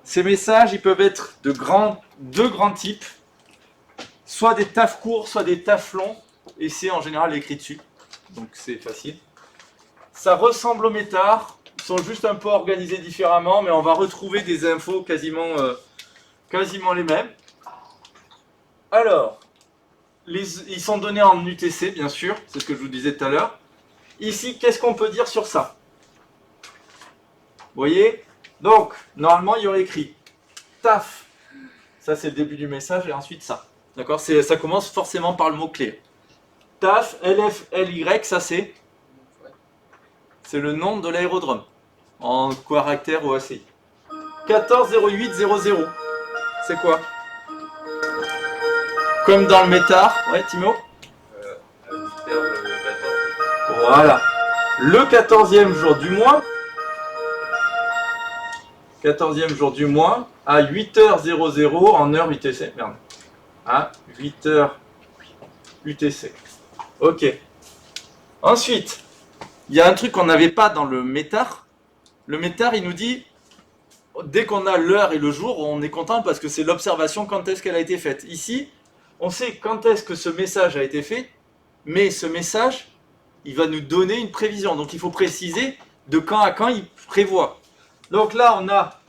Ces messages ils peuvent être de deux grands types. Soit des tafs courts, soit des tafs longs, et c'est en général écrit dessus, donc c'est facile. Ça ressemble au métard, ils sont juste un peu organisés différemment, mais on va retrouver des infos quasiment les mêmes. Alors, ils sont donnés en UTC, bien sûr, c'est ce que je vous disais tout à l'heure. Ici, qu'est-ce qu'on peut dire sur ça? Vous voyez? Donc, normalement, il y aurait écrit taf, ça c'est le début du message, et ensuite ça. D'accord, ça commence forcément par le mot-clé. TAF, LF, LY, ça c'est le nom de l'aérodrome. En caractère OACI. 140800. C'est quoi? Comme dans le métard. Ouais, Timo? Voilà. Le 14e jour du mois. 14e jour du mois à 8h00 en heure UTC. Merde. À 8h UTC. Ok. Ensuite, il y a un truc qu'on n'avait pas dans le métard. Le métard, il nous dit, dès qu'on a l'heure et le jour, on est content parce que c'est l'observation quand est-ce qu'elle a été faite. Ici, on sait quand est-ce que ce message a été fait, mais ce message, il va nous donner une prévision. Donc il faut préciser de quand à quand il prévoit. Donc là, on a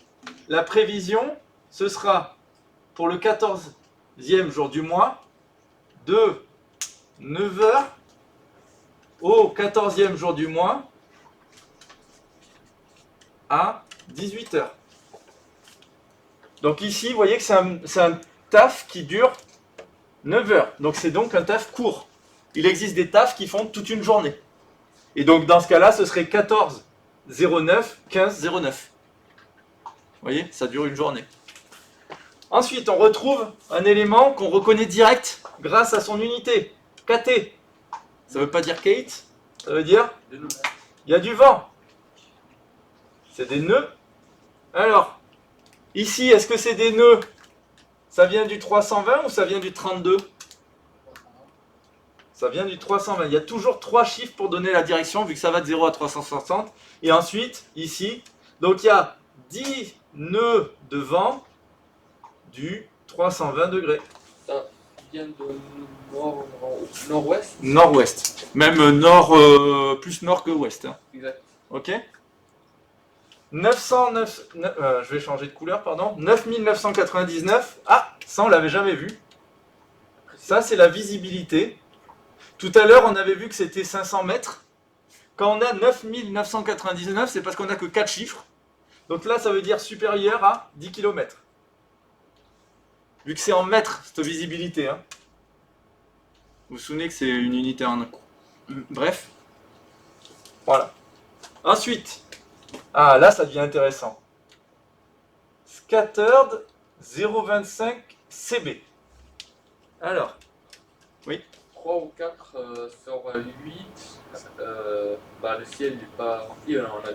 la prévision, ce sera pour le 14e jour du mois, de 9h au 14e jour du mois à 18h. Donc ici, vous voyez que c'est un taf qui dure 9 heures. Donc c'est donc un taf court. Il existe des tafs qui font toute une journée. Et donc dans ce cas-là, ce serait 14-09, 15-09. Vous voyez, ça dure une journée. Ensuite, on retrouve un élément qu'on reconnaît direct grâce à son unité. KT. Ça ne veut pas dire Kate, ça veut dire il y a du vent. C'est des nœuds. Alors, ici, est-ce que c'est des nœuds? Ça vient du 320 ou ça vient du 32? Ça vient du 320. Il y a toujours 3 chiffres pour donner la direction, vu que ça va de 0 à 360. Et ensuite, ici, donc il y a 10 nœuds de vent du 320 degrés. Putain, vient de nord-ouest. Nord-ouest. Même nord, plus nord que ouest. Hein. Exact. Ok. 909, je vais changer de couleur, pardon. 9999. Ah, ça on l'avait jamais vu. Ça c'est la visibilité. Tout à l'heure on avait vu que c'était 500 mètres. Quand on a 9999, c'est parce qu'on n'a que 4 chiffres. Donc là ça veut dire supérieur à 10 km. Vu que c'est en mètres cette visibilité. Hein. Vous vous souvenez que c'est une unité en coup. Bref. Voilà. Ensuite. Ah, là, ça devient intéressant. Scattered 025 CB. Alors, oui. 3 ou 4 sur 8. Le ciel n'est pas rempli, on a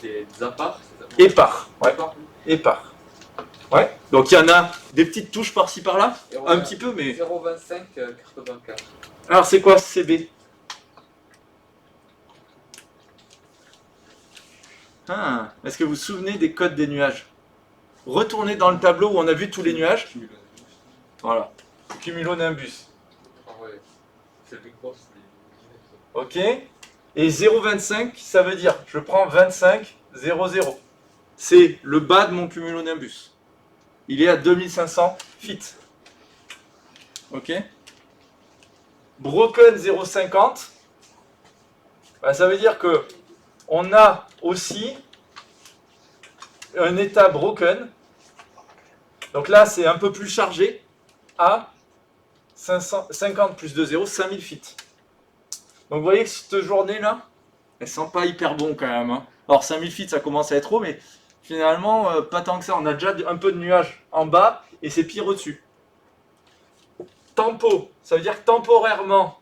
des apparts. Épars. Ouais. Épars. Épars. Ouais. Donc il y en a des petites touches par-ci par-là. Et on Un a petit peu, mais. 0,25 84. Alors, c'est quoi CB? Ah, est-ce que vous vous souvenez des codes des nuages? Retournez dans le tableau où on a vu tous les nuages. Voilà. Cumulonimbus. Ah ouais. C'est le Big Boss. Ok. Et 0,25, ça veut dire, je prends 25, 0,0. C'est le bas de mon cumulonimbus. Il est à 2500 feet. Ok. Broken 0,50. Ça veut dire que on a aussi un état broken. Donc là, c'est un peu plus chargé à 50 plus 2 0, 5000 feet. Donc vous voyez que cette journée-là, elle sent pas hyper bon quand même. Hein. Alors 5000 feet, ça commence à être haut, mais finalement, pas tant que ça. On a déjà un peu de nuages en bas et c'est pire au-dessus. Tempo, ça veut dire que temporairement,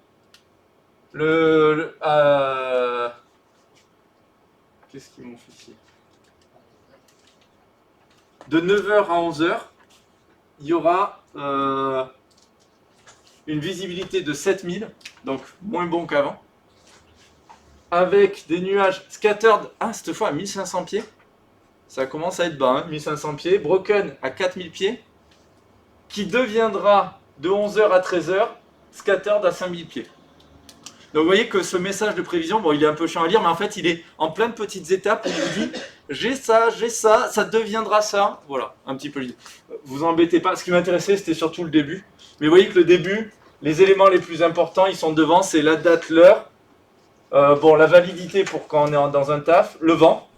qu'est-ce qu'ils m'ont fait ici? De 9h à 11h, il y aura une visibilité de 7000, donc moins bon qu'avant, avec des nuages scattered, cette fois à 1500 pieds, ça commence à être bas, hein, 1500 pieds, broken à 4000 pieds, qui deviendra de 11h à 13h, scattered à 5000 pieds. Donc vous voyez que ce message de prévision, bon il est un peu chiant à lire, mais en fait il est en plein de petites étapes, où il vous dit j'ai ça, ça deviendra ça, voilà, un petit peu l'idée. Vous embêtez pas, ce qui m'intéressait c'était surtout le début, mais vous voyez que le début, les éléments les plus importants, ils sont devant, c'est la date, l'heure, la validité pour quand on est dans un taf, le vent,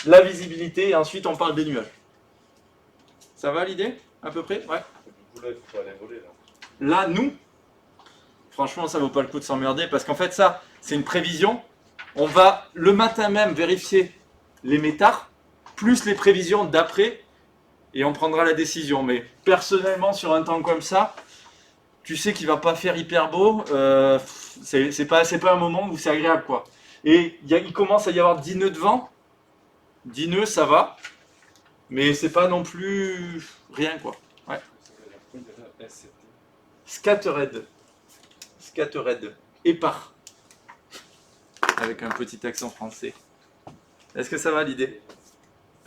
la visibilité, et ensuite on parle des nuages. Ça va l'idée, à peu près? Ouais. Du coup, là, il faut pas aller voler, là. Là, nous, franchement, ça vaut pas le coup de s'emmerder parce qu'en fait, ça, c'est une prévision. On va le matin même vérifier les métards, plus les prévisions d'après, et on prendra la décision. Mais personnellement, sur un temps comme ça, tu sais qu'il va pas faire hyper beau. C'est pas un moment où c'est agréable, quoi. Et il commence à y avoir 10 nœuds de vent. 10 nœuds, ça va, mais c'est pas non plus rien, quoi. Ouais. Scattered. Scattered. Épars. Avec un petit accent français. Est-ce que ça va l'idée?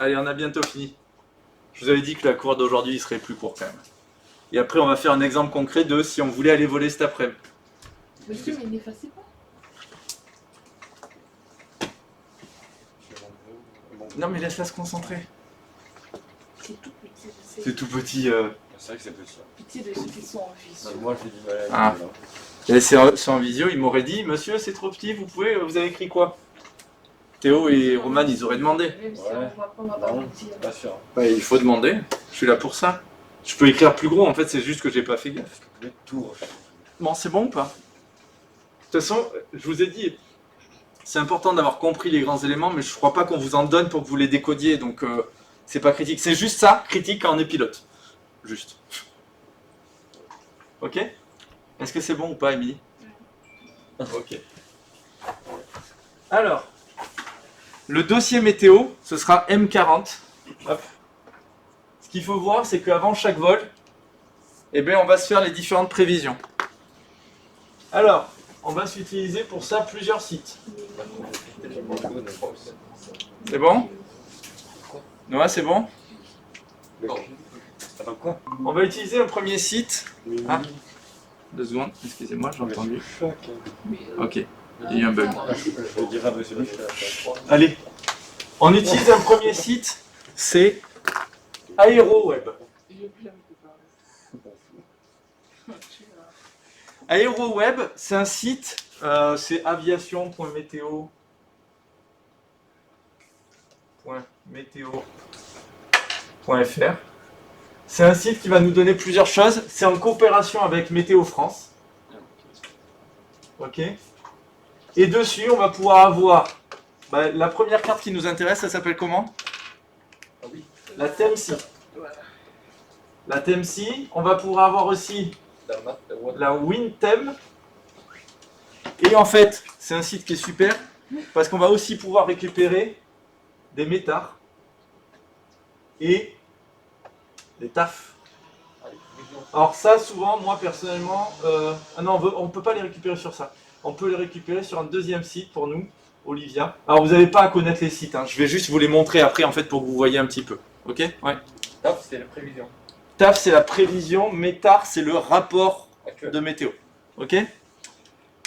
Allez, on a bientôt fini. Je vous avais dit que la cour d'aujourd'hui serait plus courte quand même. Et après, on va faire un exemple concret de si on voulait aller voler cet après-midi. Monsieur, mais n'effacez pas. Non, mais laisse-la se concentrer. C'est tout petit, je sais. C'est tout petit. C'est vrai que c'est petit. Petit de ceux qui sont en visio. Moi, j'ai du mal Ah. à dire, là. Et c'est en visio, il m'aurait dit, monsieur, c'est trop petit, vous avez écrit quoi? Théo et Roman, ils auraient demandé. Même si Ouais. on voit pas, on va pas Non, vous dire. pas sûr. Ouais, il faut demander. Je suis là pour ça. Je peux écrire plus gros, en fait, c'est juste que j'ai pas fait gaffe. Les tours. Bon, c'est bon ou pas? De toute façon, je vous ai dit, c'est important d'avoir compris les grands éléments, mais je crois pas qu'on vous en donne pour que vous les décodiez, donc c'est pas critique. C'est juste ça, critique quand on est pilote. Juste. Ok? Est-ce que c'est bon ou pas, Émilie? Ok. Alors, le dossier météo, ce sera M40. Hop. Ce qu'il faut voir, c'est qu'avant chaque vol, eh bien, on va se faire les différentes prévisions. Alors, on va s'utiliser pour ça plusieurs sites. C'est bon? Noah, c'est bon? Attends quoi? On va utiliser un premier site. Oui, Ah. 2 secondes, excusez-moi, j'ai entendu. Choc. Ok, il y a eu un bug. Je dirais à monsieur le chef. Allez, on utilise un premier site, c'est AeroWeb. J'ai plus envie de parler. AeroWeb, c'est un site, c'est aviation.meteo.fr. C'est un site qui va nous donner plusieurs choses. C'est en coopération avec Météo France. Ok. Et dessus, on va pouvoir avoir la première carte qui nous intéresse, ça s'appelle comment? Ah oui. La TMC. Voilà. La TMC. On va pouvoir avoir aussi La map, la web. la WinTem. Et en fait, c'est un site qui est super parce qu'on va aussi pouvoir récupérer des métars et des tafs. Allez, vision. Alors ça, souvent, moi personnellement, ah non, on ne peut pas les récupérer sur ça. On peut les récupérer sur un deuxième site pour nous, Olivia. Alors vous n'avez pas à connaître les sites, hein. Je vais juste vous les montrer après en fait pour que vous voyez un petit peu. Ok? Ouais. Taf, c'est la prévision TAF, c'est la prévision. Métar, c'est le rapport actuelle. de météo. Ok?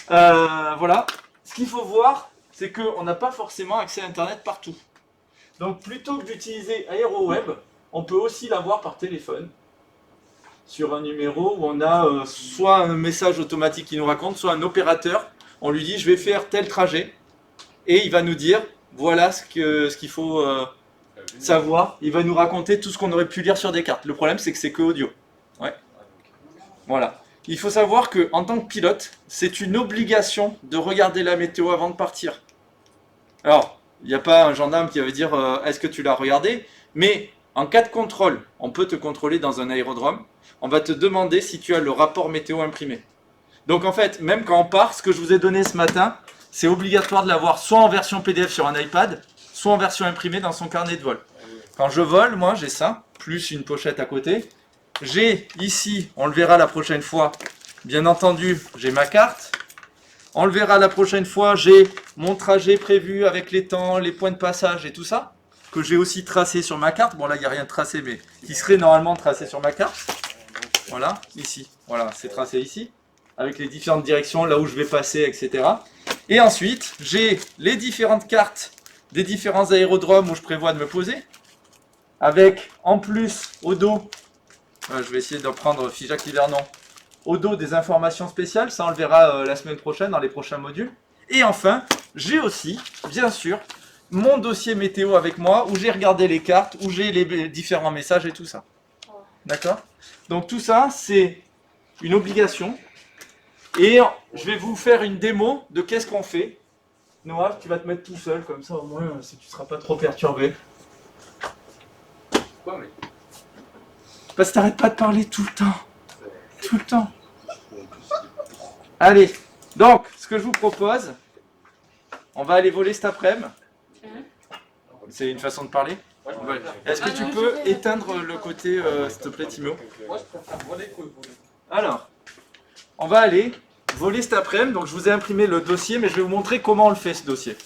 Voilà. Ce qu'il faut voir, c'est qu'on n'a pas forcément accès à Internet partout. Donc plutôt que d'utiliser AeroWeb, on peut aussi l'avoir par téléphone. Sur un numéro où on a soit un message automatique qui nous raconte, soit un opérateur. On lui dit je vais faire tel trajet. Et il va nous dire voilà ce qu'il faut savoir. Il va nous raconter tout ce qu'on aurait pu lire sur des cartes. Le problème c'est que c'est que audio. Ouais. Voilà. Il faut savoir que en tant que pilote, c'est une obligation de regarder la météo avant de partir. Alors, il n'y a pas un gendarme qui va dire est-ce que tu l'as regardé? Mais en cas de contrôle, on peut te contrôler dans un aérodrome. On va te demander si tu as le rapport météo imprimé. Donc en fait, même quand on part, ce que je vous ai donné ce matin, c'est obligatoire de l'avoir soit en version PDF sur un iPad, soit en version imprimée dans son carnet de vol. Quand je vole, moi j'ai ça, plus une pochette à côté. J'ai ici, on le verra la prochaine fois, bien entendu, j'ai ma carte. On le verra la prochaine fois, j'ai mon trajet prévu avec les temps, les points de passage et tout ça, que j'ai aussi tracé sur ma carte. Bon là, il n'y a rien de tracé, mais qui serait normalement tracé sur ma carte. Voilà, ici. Voilà, c'est tracé ici, avec les différentes directions, là où je vais passer, etc. Et ensuite, j'ai les différentes cartes des différents aérodromes où je prévois de me poser, avec en plus au dos, je vais essayer d'en prendre Figeac Hivernon, au dos des informations spéciales, ça on le verra la semaine prochaine dans les prochains modules. Et enfin, j'ai aussi, bien sûr, mon dossier météo avec moi, où j'ai regardé les cartes, où j'ai les différents messages et tout ça. D'accord? Donc tout ça, c'est une obligation. Et je vais vous faire une démo de qu'est-ce qu'on fait. Noah, tu vas te mettre tout seul, comme ça au moins, si tu ne seras pas trop perturbé. Quoi, mais Parce que t'arrêtes pas de parler tout le temps. Tout le temps. Allez, donc, ce que je vous propose, on va aller voler cet après-midi. C'est une façon de parler. Ouais, Ouais. Est-ce que tu peux éteindre le côté, s'il te plaît, Timo? Moi, je préfère voler que voler. Alors, on va aller voler cet après-midi. Donc, je vous ai imprimé le dossier, mais je vais vous montrer comment on le fait, ce dossier.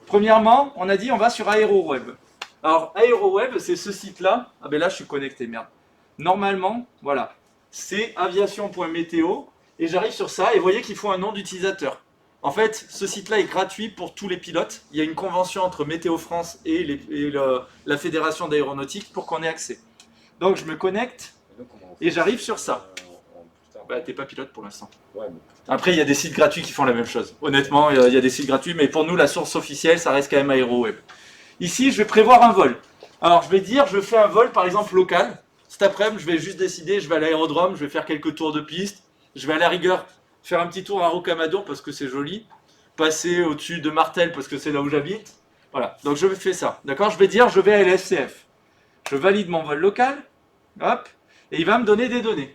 Premièrement, on a dit on va sur AeroWeb. Alors, AeroWeb, c'est ce site-là. Ah ben là, je suis connecté, merde. Normalement, voilà, c'est aviation.meteo. Et j'arrive sur ça, et vous voyez qu'il faut un nom d'utilisateur. En fait, ce site-là est gratuit pour tous les pilotes. Il y a une convention entre Météo France et la Fédération d'aéronautique pour qu'on ait accès. Donc, je me connecte et j'arrive sur ça. Bah, t'es pas pilote pour l'instant. Après, il y a des sites gratuits qui font la même chose. Honnêtement, il y a des sites gratuits, mais pour nous, la source officielle, ça reste quand même AeroWeb. Ici, je vais prévoir un vol. Alors, je vais dire, je fais un vol, par exemple, local. Cet après-midi, je vais juste décider, je vais à l'aérodrome, je vais faire quelques tours de piste. Je vais à la rigueur faire un petit tour à Rocamadour parce que c'est joli. Passer au-dessus de Martel parce que c'est là où j'habite. Voilà, donc je fais ça. D'accord? Je vais dire, je vais à LSCF. Je valide mon vol local. Hop. Et il va me donner des données.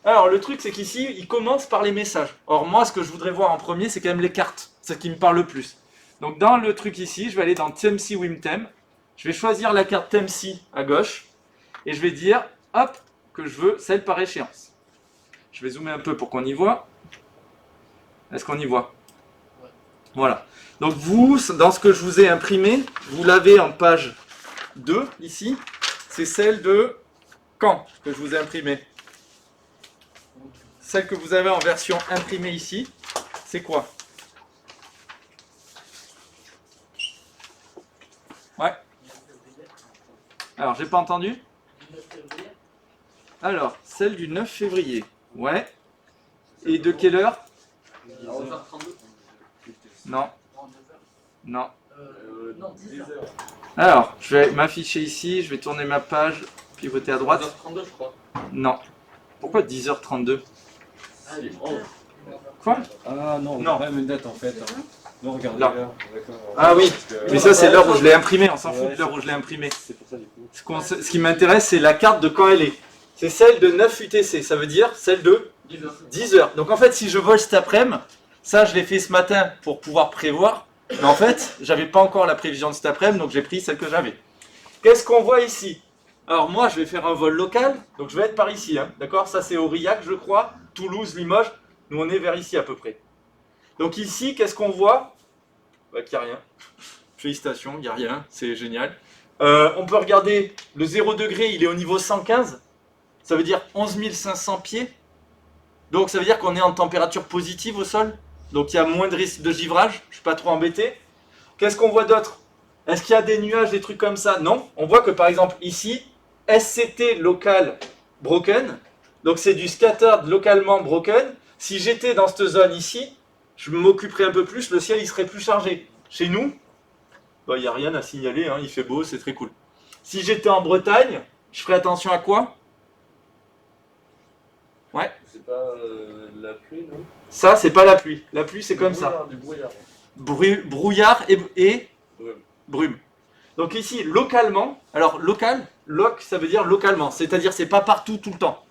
Alors, le truc, c'est qu'ici, il commence par les messages. Or, moi, ce que je voudrais voir en premier, c'est quand même les cartes. C'est ce qui me parle le plus. Donc, dans le truc ici, je vais aller dans TMC WinTem. Je vais choisir la carte TMC à gauche. Et je vais dire, hop, que je veux celle par échéance. Je vais zoomer un peu pour qu'on y voit. Est-ce qu'on y voit? Voilà. Donc, vous, dans ce que je vous ai imprimé, vous l'avez en page 2, ici. C'est celle de Quand que je vous ai imprimé? Celle que vous avez en version imprimée ici, c'est quoi? Ouais. Alors, j'ai pas entendu? Alors, celle du 9 février. Ouais. Et de quelle heure? 11h32. Non. Non. Non, 10 heures. Alors, je vais m'afficher ici, je vais tourner ma page, pivoter à droite. 11h32, je crois. Non. Pourquoi 10h32? Allez, 11. Quoi? Ah non, Non. on a même une date en fait. Non, regardez Là. l'heure. D'accord. Ah oui. Parce que- Mais ça, c'est l'heure où je l'ai imprimé, on s'en fout Ouais, de l'heure où je l'ai imprimé. C'est pour ça du coup. Ce qui m'intéresse, c'est la carte de quand elle est. C'est celle de 9 UTC, ça veut dire celle de 10h. 10 heures. Donc en fait, si je vole cet après-midi, ça je l'ai fait ce matin pour pouvoir prévoir. Mais en fait, j'avais pas encore la prévision de cet après-midi, donc j'ai pris celle que j'avais. Qu'est-ce qu'on voit ici? Alors moi, je vais faire un vol local, donc je vais être par ici, hein, d'accord? Ça c'est Aurillac, je crois, Toulouse, Limoges. Nous on est vers ici à peu près. Donc ici, qu'est-ce qu'on voit? Bah, qu'il n'y a rien. Félicitations, il n'y a rien, c'est génial. On peut regarder le 0 degré, il est au niveau 115. Ça veut dire 11 500 pieds. Donc ça veut dire qu'on est en température positive au sol. Donc il y a moins de risque de givrage. Je ne suis pas trop embêté. Qu'est-ce qu'on voit d'autre? Est-ce qu'il y a des nuages, des trucs comme ça? Non. On voit que par exemple ici, SCT local broken. Donc c'est du scattered localement broken. Si j'étais dans cette zone ici, je m'occuperais un peu plus, le ciel il serait plus chargé. Chez nous, il n'y a rien à signaler, hein, il fait beau, c'est très cool. Si j'étais en Bretagne, je ferais attention à quoi? Ouais. C'est pas la pluie, non? Ça, c'est pas la pluie. La pluie, c'est comme ça. Du brouillard. Brouillard et Ouais. brume. Donc ici, localement, alors local, loc, ça veut dire localement. C'est-à-dire, c'est pas partout, tout le temps.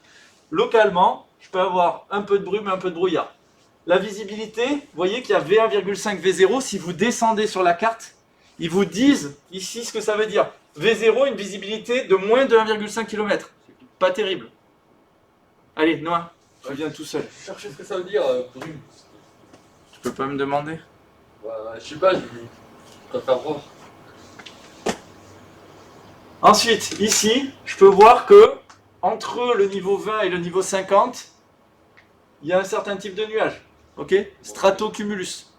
Localement, je peux avoir un peu de brume, un peu de brouillard. La visibilité, vous voyez qu'il y a V1,5, V0. Si vous descendez sur la carte, ils vous disent ici ce que ça veut dire. V0, une visibilité de moins de 1,5 km. Pas terrible. Allez, Noah, tu viens tout seul. Je cherchais ce que ça veut dire, brume. Tu peux pas me demander? Ouais, je sais pas, je préfère voir. Ensuite, ici, je peux voir que entre le niveau 20 et le niveau 50, il y a un certain type de nuage. Ok? Stratocumulus.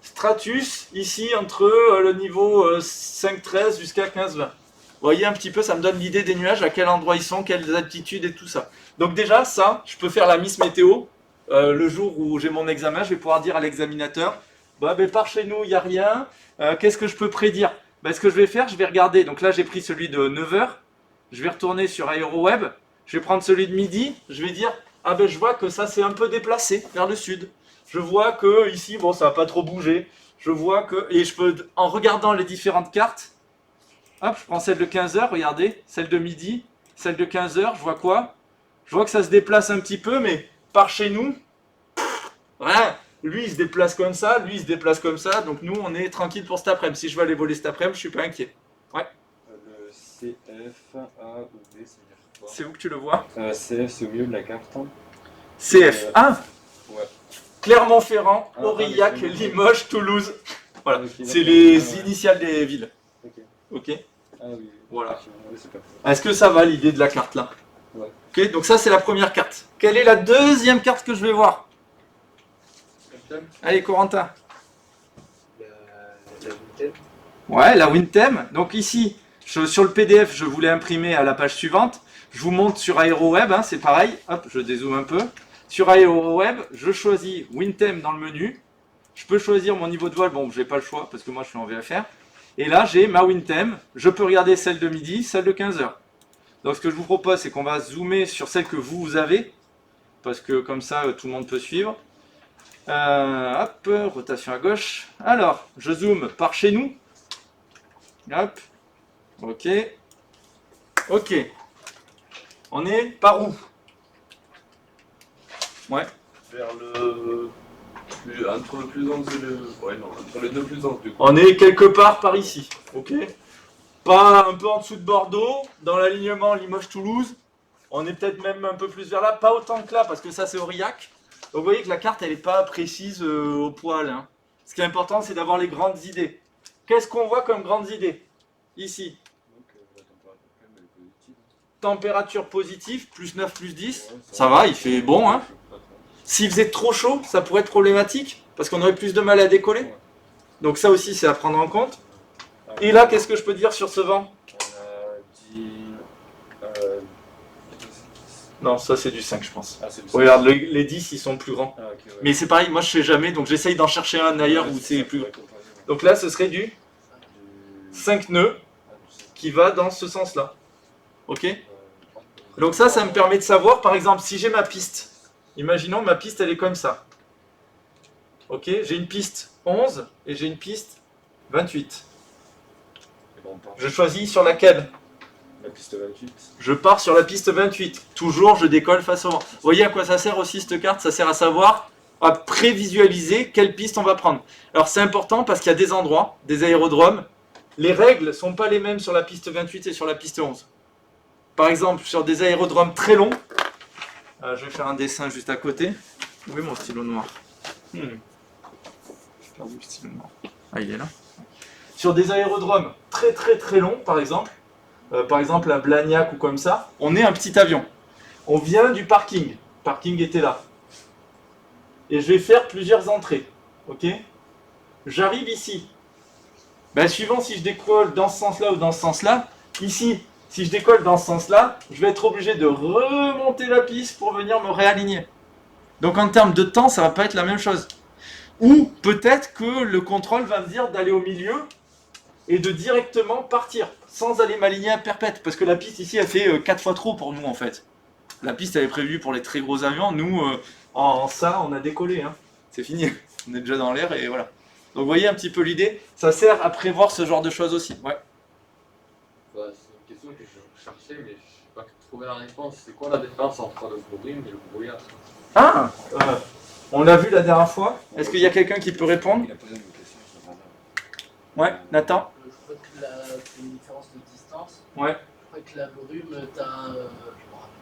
Stratus, ici, entre le niveau 5-13 jusqu'à 15-20. Vous voyez un petit peu, ça me donne l'idée des nuages, à quel endroit ils sont, quelles altitudes et tout ça. Donc déjà, ça, je peux faire la Miss Météo. Le jour où j'ai mon examen, je vais pouvoir dire à l'examinateur, bah, ben, par chez nous, il n'y a rien. Qu'est-ce que je peux prédire? Ben, ce que je vais faire, je vais regarder. Donc là, j'ai pris celui de 9h. Je vais retourner sur AeroWeb. Je vais prendre celui de midi. Je vais dire, ah ben je vois que ça s'est un peu déplacé vers le sud. Je vois que ici, bon, ça va pas trop bouger. Je vois que, et je peux, en regardant les différentes cartes, hop, je prends celle de 15h, regardez, celle de midi, celle de 15h, je vois quoi? Je vois que ça se déplace un petit peu, mais par chez nous, rien. Lui, il se déplace comme ça, lui, il se déplace comme ça, donc nous, on est tranquille pour cet après-midi. Si je veux aller voler cet après-midi, je suis pas inquiet. Le CF, A ou B, ça veut dire quoi? C'est où que tu le vois? CF, c'est au milieu de la carte. CF1, Ouais. Clermont-Ferrand, Ah, Aurillac, mais c'est- Limoges, Toulouse. Voilà, Ok, c'est d'accord. les Ah, ouais. initiales des villes. Ok. Ok. Ah oui. Voilà. Ouais, c'est pas Est-ce que ça va l'idée de la carte là? Ouais. Ok, donc ça c'est la première carte. Quelle est la deuxième carte que je vais voir? Allez, Corentin. La Wintel. Ouais, la Wintem. Donc ici, sur le PDF, je voulais imprimer à la page suivante. Je vous montre sur AeroWeb, hein, c'est pareil. Hop, je dézoome un peu. Sur AeroWeb, je choisis Wintem dans le menu. Je peux choisir mon niveau de vol. Bon, je n'ai pas le choix parce que moi je suis en VFR. Et là, j'ai ma Wintem. Je peux regarder celle de midi, celle de 15h. Donc ce que je vous propose, c'est qu'on va zoomer sur celle que vous avez. Parce que comme ça, tout le monde peut suivre. Hop, rotation à gauche. Alors, je zoome par chez nous. Hop. Ok. Ok. On est par où? Ouais. Vers le. Entre le plus 11 et le. Ouais, non, entre les deux plus 11 du coup. On est quelque part par ici. Ok. Pas un peu en dessous de Bordeaux, dans l'alignement Limoges-Toulouse. On est peut-être même un peu plus vers là. Pas autant que là, parce que ça c'est Aurillac. Donc vous voyez que la carte elle n'est pas précise au poil. Hein. Ce qui est important, c'est d'avoir les grandes idées. Qu'est-ce qu'on voit comme grandes idées? Ici. Donc, la température quand même, elle est positive. température positive, plus 9, plus 10, ça va, il fait bon. Hein. S'il faisait trop chaud, ça pourrait être problématique, parce qu'on aurait plus de mal à décoller. Donc ça aussi, c'est à prendre en compte. Et là, qu'est-ce que je peux dire sur ce vent? On a dit. Non, ça c'est du 5, je pense. Ah, c'est du Regarde, les 10, ils sont plus grands. Ah, ok, ouais. Mais c'est pareil, moi je sais jamais, donc j'essaye d'en chercher un ailleurs où c'est plus grand. Donc là, ce serait du 5 nœuds qui va dans ce sens-là. Ok? Donc ça me permet de savoir, par exemple, si j'ai ma piste. Imaginons ma piste, elle est comme ça. Ok? J'ai une piste 11 et j'ai une piste 28. Je choisis sur laquelle? La piste 28. Je pars sur la piste 28. Toujours, je décolle face au vent. Vous voyez à quoi ça sert aussi cette carte? Ça sert à savoir, à prévisualiser quelle piste on va prendre. Alors c'est important parce qu'il y a des endroits, des aérodromes, les règles ne sont pas les mêmes sur la piste 28 et sur la piste 11. Par exemple, sur des aérodromes très longs, je vais faire un dessin juste à côté. Où est mon stylo noir? J'ai perdu le stylo noir. Ah, il est là. Sur des aérodromes très très très longs, par exemple à Blagnac ou comme ça, on est un petit avion. On vient du parking. Le parking était là. Et je vais faire plusieurs entrées. Ok? J'arrive ici. Ben, suivant si je décolle dans ce sens-là ou dans ce sens-là, ici, si je décolle dans ce sens-là, je vais être obligé de remonter la piste pour venir me réaligner. Donc en termes de temps, ça va pas être la même chose. Ou peut-être que le contrôle va me dire d'aller au milieu et de directement partir, sans aller m'aligner à perpète. Parce que la piste ici, elle fait 4 fois trop pour nous en fait. La piste, elle est prévue pour les très gros avions. Nous, en ça, on a décollé. Hein. C'est fini. On est déjà dans l'air et voilà. Donc vous voyez un petit peu l'idée. Ça sert à prévoir ce genre de choses aussi. Ouais. Bah, c'est une question que je cherchais, mais je n'ai pas trouvé la réponse. C'est quoi la différence entre le brume et le brouillard? Ah on l'a vu la dernière fois. Est-ce qu'il y a quelqu'un qui peut répondre? Il a posé une question sur Radar. Ouais, Nathan? Je crois que c'est une différence de distance. Ouais. Je crois que la brume, t'as. Je me rappelle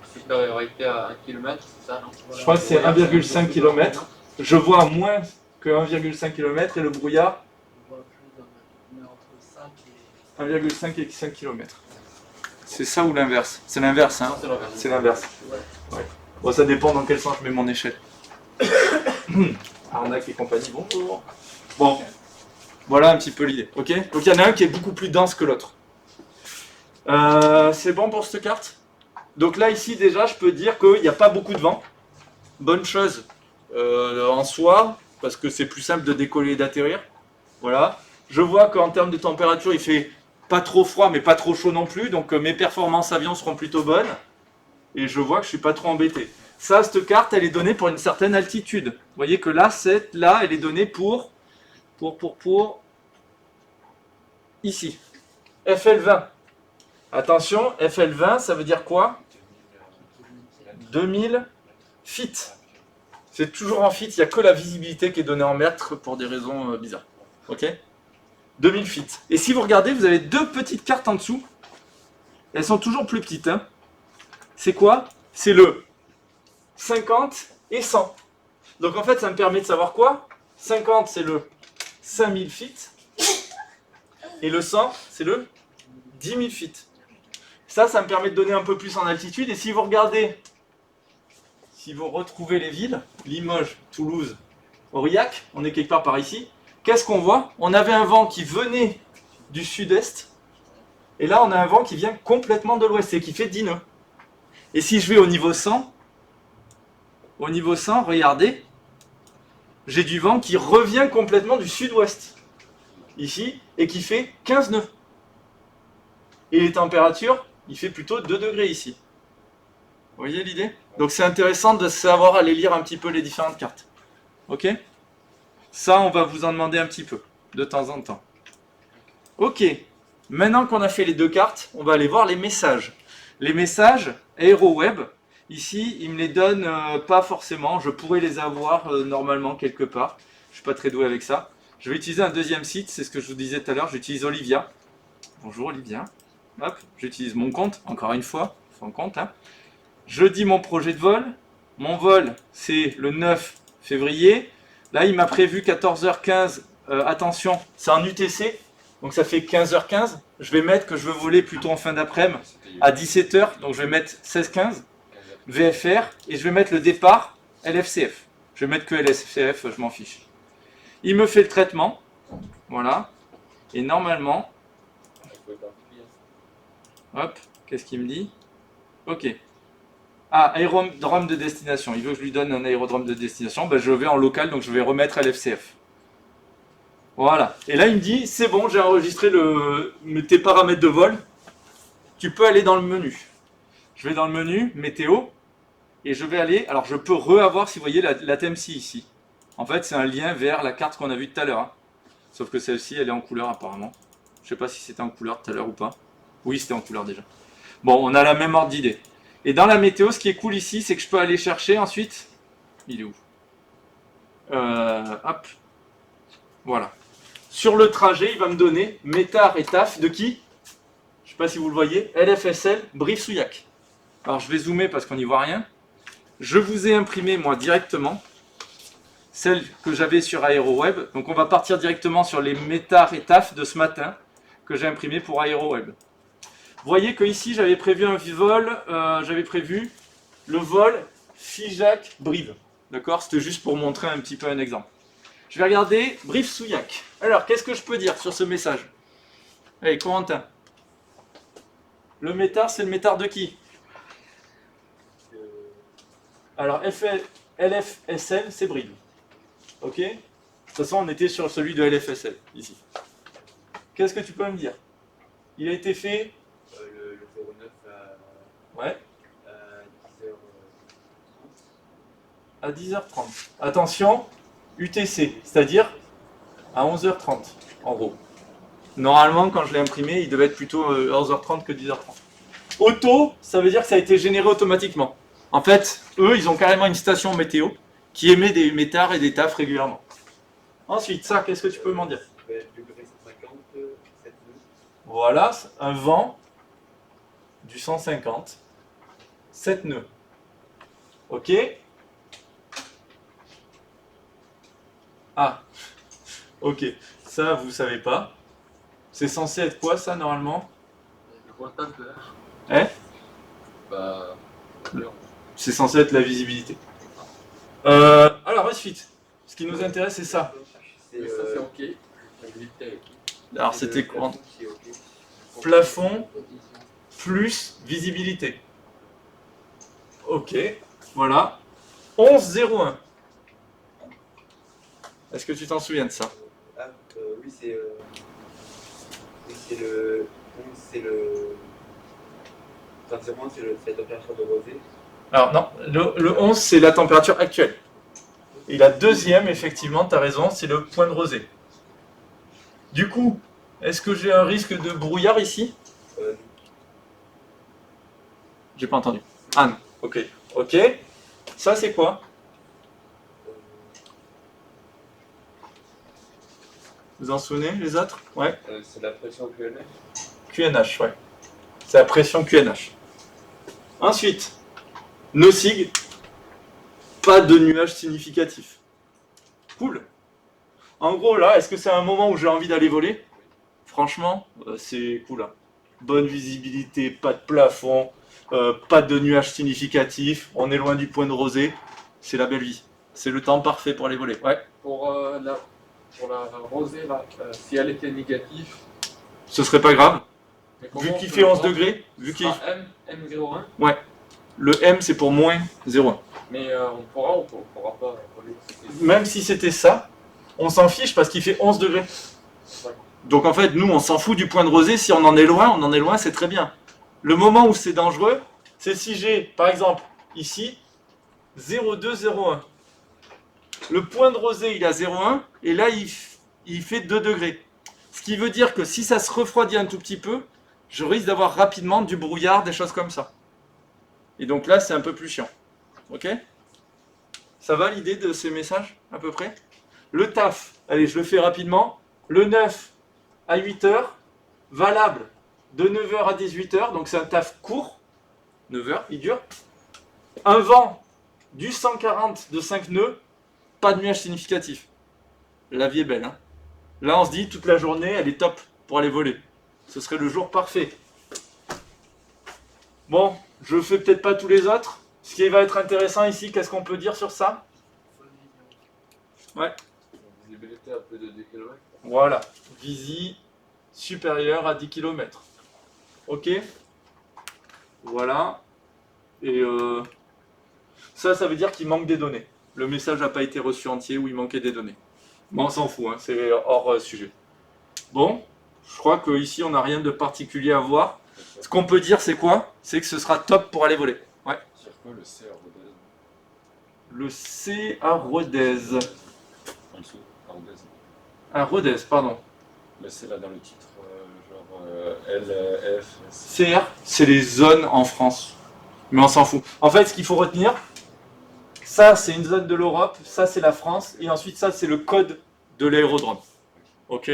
plus. Supériorité à 1 km, c'est ça, non? Voilà. Je crois que c'est 1,5 km. Je vois moins que 1,5 km et le brouillard, On voit plus, on est entre 5 et. 1,5 et 5 km. C'est ça ou l'inverse? C'est l'inverse, hein? C'est l'inverse. C'est l'inverse. Ouais. Bon, ça dépend dans quel sens je mets mon échelle. Arnaque et compagnie, bonjour. Bon, voilà un petit peu l'idée, ok? Donc il y en a un qui est beaucoup plus dense que l'autre. C'est bon pour cette carte? Donc là, ici, déjà, je peux dire qu'il n'y a pas beaucoup de vent. Bonne chose en soi, parce que c'est plus simple de décoller et d'atterrir. Voilà. Je vois qu'en termes de température, il fait pas trop froid, mais pas trop chaud non plus. Donc mes performances avion seront plutôt bonnes. Et je vois que je suis pas trop embêté. Ça, cette carte, elle est donnée pour une certaine altitude. Vous voyez que là, là, elle est donnée pour ici. FL20. Attention, FL20, ça veut dire quoi? 2000 feet. C'est toujours en feet, il n'y a que la visibilité qui est donnée en mètres pour des raisons bizarres. Ok? 2000 feet. Et si vous regardez, vous avez deux petites cartes en dessous. Elles sont toujours plus petites. Hein. C'est quoi? C'est le 50 et 100. Donc en fait, ça me permet de savoir quoi? 50, c'est le 5000 feet. Et le 100, c'est le 10 000 feet. Ça me permet de donner un peu plus en altitude. Et si vous regardez, si vous retrouvez les villes, Limoges, Toulouse, Aurillac, on est quelque part par ici, qu'est-ce qu'on voit? On avait un vent qui venait du sud-est. Et là, on a un vent qui vient complètement de l'ouest et qui fait 10 nœuds. Et si je vais au niveau 100, regardez, j'ai du vent qui revient complètement du sud-ouest, ici, et qui fait 15 nœuds. Et les températures, il fait plutôt 2 degrés ici. Vous voyez l'idée? Donc c'est intéressant de savoir aller lire un petit peu les différentes cartes. Ok? Ça, on va vous en demander un petit peu, de temps en temps. Ok. Maintenant qu'on a fait les deux cartes, on va aller voir les messages. Les messages AeroWeb, ici, ils me les donnent pas forcément. Je pourrais les avoir normalement quelque part. Je suis pas très doué avec ça. Je vais utiliser un deuxième site, c'est ce que je vous disais tout à l'heure. J'utilise Olivia. Bonjour Olivia. Hop, j'utilise mon compte, encore une fois, son compte. Hein. Je dis mon projet de vol. Mon vol, c'est le 9 février. Là, il m'a prévu 14h15. Attention, c'est en UTC. Donc ça fait 15h15. Je vais mettre que je veux voler plutôt en fin d'après-midi à 17h. Donc je vais mettre 16h15 VFR et je vais mettre le départ LFCF. Je vais mettre que LFCF, je m'en fiche. Il me fait le traitement. Voilà. Et normalement, hop, qu'est-ce qu'il me dit? Ok. Ah, aérodrome de destination. Il veut que je lui donne un aérodrome de destination. Ben, je vais en local, donc je vais remettre LFCF. Voilà. Et là, il me dit, c'est bon, j'ai enregistré tes paramètres de vol. Tu peux aller dans le menu. Je vais dans le menu, météo, et je vais aller... Alors, je peux re-avoir, si vous voyez, la TMC ici. En fait, c'est un lien vers la carte qu'on a vue tout à l'heure. Hein. Sauf que celle-ci, elle est en couleur, apparemment. Je ne sais pas si c'était en couleur tout à l'heure ou pas. Oui, c'était en couleur déjà. Bon, on a la même ordre d'idée. Et dans la météo, ce qui est cool ici, c'est que je peux aller chercher ensuite... Il est où? Hop. Voilà. Sur le trajet, il va me donner métard et taf de qui? Je ne sais pas si vous le voyez. LFSL, Brive-Souillac. Alors, je vais zoomer parce qu'on n'y voit rien. Je vous ai imprimé, moi, directement, celle que j'avais sur AeroWeb. Donc, on va partir directement sur les métard et taf de ce matin que j'ai imprimé pour AeroWeb. Vous voyez que ici j'avais prévu un vol, j'avais prévu le vol Figeac-Brive. D'accord? C'était juste pour montrer un petit peu un exemple. Je vais regarder Brive-Souillac. Alors, qu'est-ce que je peux dire sur ce message? Allez, Corentin. Le métard, c'est le métard de qui? Alors, LFSL, c'est Brive. Ok? De toute façon, on était sur celui de LFSL, ici. Qu'est-ce que tu peux me dire? Il a été fait... Le 09 Ouais. à 10h30. À 10h30. Attention, UTC, c'est-à-dire à 11h30, en gros. Normalement, quand je l'ai imprimé, il devait être plutôt 11h30 que 10h30. Auto, ça veut dire que ça a été généré automatiquement. En fait, eux, ils ont carrément une station météo qui émet des métards et des tafs régulièrement. Ensuite, ça, qu'est-ce que tu peux m'en dire? Degré 150, 7 nœuds. Voilà, un vent du 150, 7 nœuds. Ok? Ah, ok. Ça, vous savez pas. C'est censé être quoi, ça, normalement? Le pointage de l'air. Hein? Bah. C'est censé être la visibilité. Alors, ensuite, ce qui nous intéresse, c'est ça. Mais ça c'est ok. La visibilité est ok. Alors, c'était quoi? Qui est ok. Plafond plus visibilité. Ok, voilà. 11,01. Est-ce que tu t'en souviens de ça? Ah, oui, c'est le. C'est le. Enfin, c'est la température de rosée. Alors non, le 11 c'est la température actuelle. Et la deuxième, effectivement, tu as raison, c'est le point de rosée. Du coup, est-ce que j'ai un risque de brouillard ici? J'ai pas entendu. Ah non, ok. Ok. Ça c'est quoi? Vous en souvenez les autres? Ouais. C'est la pression QNH. QNH, ouais. C'est la pression QNH. Ensuite, NOSIG, pas de nuages significatifs. Cool. En gros, là, est-ce que c'est un moment où j'ai envie d'aller voler? Franchement, c'est cool. Hein. Bonne visibilité, pas de plafond, pas de nuages significatifs, on est loin du point de rosée. C'est la belle vie. C'est le temps parfait pour aller voler. Ouais. Pour la rosée, là, si elle était négative. Ce serait pas grave. Mais comment Vu on qu'il peut fait le 11 voir? degrés, vu qu'il... M01. Ouais. Le M, c'est pour moins 0,1. Mais on pourra ou on pourra pas voler. Même si c'était ça, on s'en fiche parce qu'il fait 11 degrés. Donc en fait, nous, on s'en fout du point de rosée. Si on en est loin, c'est très bien. Le moment où c'est dangereux, c'est si j'ai, par exemple, ici, 0,2, 0,1. Le point de rosée, il a 0,1, et là, il fait 2 degrés. Ce qui veut dire que si ça se refroidit un tout petit peu, je risque d'avoir rapidement du brouillard, des choses comme ça. Et donc là, c'est un peu plus chiant. Ok? Ça va l'idée de ces messages, à peu près? Le taf, allez, je le fais rapidement. Le 9 à 8h, valable de 9h à 18h, donc c'est un taf court. 9h, il dure. Un vent du 140 de 5 nœuds, pas de nuages significatifs. La vie est belle, hein? Là, on se dit, toute la journée, elle est top. pour aller voler. Ce serait le jour parfait. Bon, je fais peut-être pas tous les autres. Ce qui va être intéressant ici, qu'est-ce qu'on peut dire sur ça? Ouais. Visibilité à plus de 10 km. Voilà. Visi supérieure à 10 km. Ok. Voilà. Et ça veut dire qu'il manque des données. Le message n'a pas été reçu entier ou il manquait des données. Bon, on s'en fout, hein, c'est hors sujet. Bon, je crois qu'ici on n'a rien de particulier à voir. Ce qu'on peut dire, c'est quoi? C'est que ce sera top pour aller voler. Ouais. Sur quoi le C à Rodez? Le C à Rodez. En dessous, à Rodez. À Rodez, pardon. Le C là dans le titre, genre L, F, S. CR, c'est les zones en France. Mais on s'en fout. En fait, ce qu'il faut retenir, ça c'est une zone de l'Europe, ça c'est la France, et ensuite ça c'est le code de l'aérodrome. Ok.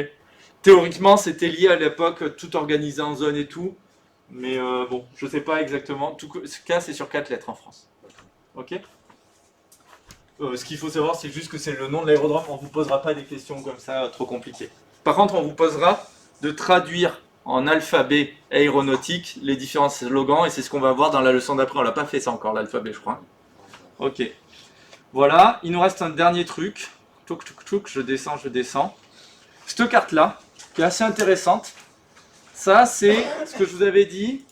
Théoriquement, c'était lié à l'époque, tout organisé en zone et tout. Mais bon, je sais pas exactement. Tout ce cas, c'est sur 4 lettres en France. Ok. Ce qu'il faut savoir, c'est juste que c'est le nom de l'aérodrome. On vous posera pas des questions comme ça trop compliquées. Par contre, on vous posera de traduire en alphabet aéronautique les différents slogans, et c'est ce qu'on va voir dans la leçon d'après. On l'a pas fait ça encore, l'alphabet, je crois. Ok. Voilà, il nous reste un dernier truc. Touk, touk, touk, je descends. Cette carte-là, qui est assez intéressante, ça c'est ce que je vous avais dit.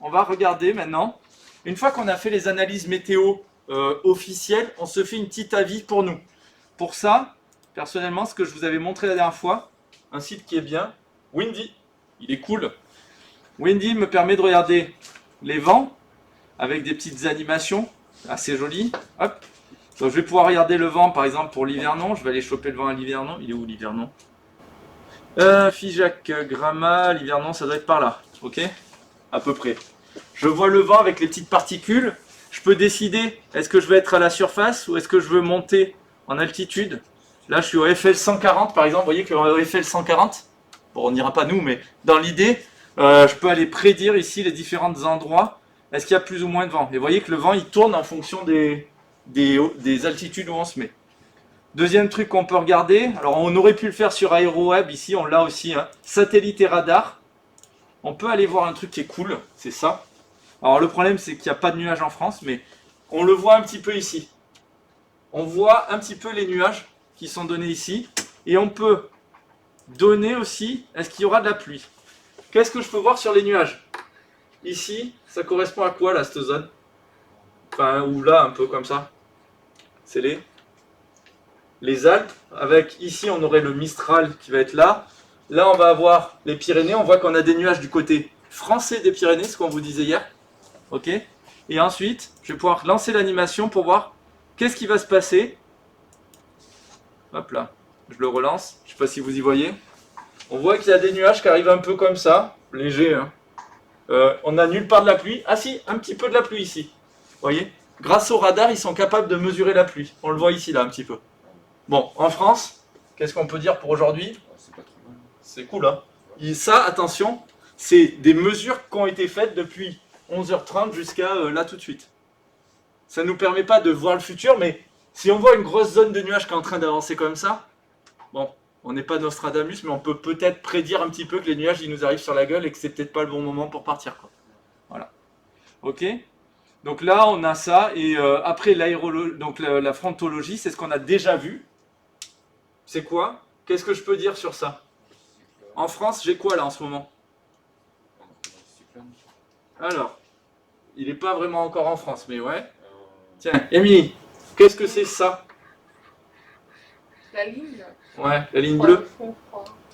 On va regarder maintenant. Une fois qu'on a fait les analyses météo officielles, on se fait une petite avis pour nous. Pour ça, personnellement, ce que je vous avais montré la dernière fois, un site qui est bien, Windy, il est cool. Windy me permet de regarder les vents avec des petites animations assez jolies. Hop. Donc je vais pouvoir regarder le vent par exemple pour l'Hivernon. Je vais aller choper le vent à l'Hivernon. Il est où l'Hivernon? Figeac, Gramma, l'Hivernon, ça doit être par là. Ok? À peu près. Je vois le vent avec les petites particules. Je peux décider, est-ce que je vais être à la surface ou est-ce que je veux monter en altitude? Là, je suis au FL 140 par exemple. Vous voyez que le FL 140, bon, on n'ira pas nous, mais dans l'idée, je peux aller prédire ici les différents endroits. Est-ce qu'il y a plus ou moins de vent? Et vous voyez que le vent, il tourne en fonction des altitudes où on se met. Deuxième truc qu'on peut regarder, alors on aurait pu le faire sur AeroWeb, ici on l'a aussi, hein, satellite et radar. On peut aller voir un truc qui est cool, c'est ça. Alors le problème c'est qu'il n'y a pas de nuages en France, mais on le voit un petit peu ici. On voit un petit peu les nuages qui sont donnés ici, et on peut donner aussi, est-ce qu'il y aura de la pluie? Qu'est-ce que je peux voir sur les nuages? Ici, ça correspond à quoi là, cette zone? Enfin, ou là, un peu comme ça. C'est les Alpes, avec ici on aurait le Mistral qui va être là. Là on va avoir les Pyrénées, on voit qu'on a des nuages du côté français des Pyrénées, ce qu'on vous disait hier. Ok. Et ensuite, je vais pouvoir lancer l'animation pour voir qu'est-ce qui va se passer. Hop là, je le relance, je ne sais pas si vous y voyez. On voit qu'il y a des nuages qui arrivent un peu comme ça, légers. Hein. On n'a nulle part de la pluie. Ah si, un petit peu de la pluie ici. Vous voyez? Grâce au radar, ils sont capables de mesurer la pluie. On le voit ici là un petit peu. Bon, en France, qu'est-ce qu'on peut dire pour aujourd'hui? C'est pas trop mal. C'est cool, hein? Et ça, attention, c'est des mesures qui ont été faites depuis 11h30 jusqu'à là tout de suite. Ça ne nous permet pas de voir le futur, mais si on voit une grosse zone de nuages qui est en train d'avancer comme ça, bon, on n'est pas Nostradamus, mais on peut peut-être prédire un petit peu que les nuages ils nous arrivent sur la gueule et que c'est peut-être pas le bon moment pour partir, quoi. Voilà. Ok? Donc là, on a ça, et après donc la frontologie, c'est ce qu'on a déjà vu. C'est quoi? Qu'est-ce que je peux dire sur ça? En France, j'ai quoi là en ce moment? Alors, il n'est pas vraiment encore en France, mais ouais. Tiens, Émilie, qu'est-ce que c'est ça? La ligne. Ouais, la ligne bleue.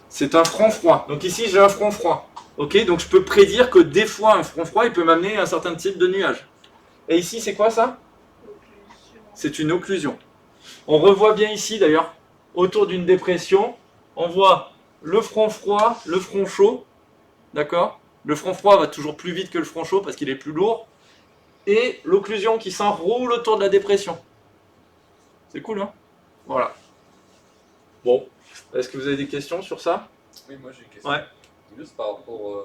C'est un front froid. Donc ici, j'ai un front froid. Ok, donc je peux prédire que des fois, un front froid, il peut m'amener un certain type de nuage. Et ici, c'est quoi ça? C'est une occlusion. On revoit bien ici d'ailleurs, autour d'une dépression, on voit le front froid, le front chaud, d'accord? Le front froid va toujours plus vite que le front chaud parce qu'il est plus lourd, et l'occlusion qui s'enroule autour de la dépression. C'est cool, hein? Voilà. Bon, est-ce que vous avez des questions sur ça? Oui, moi j'ai une question. Ouais. Juste par rapport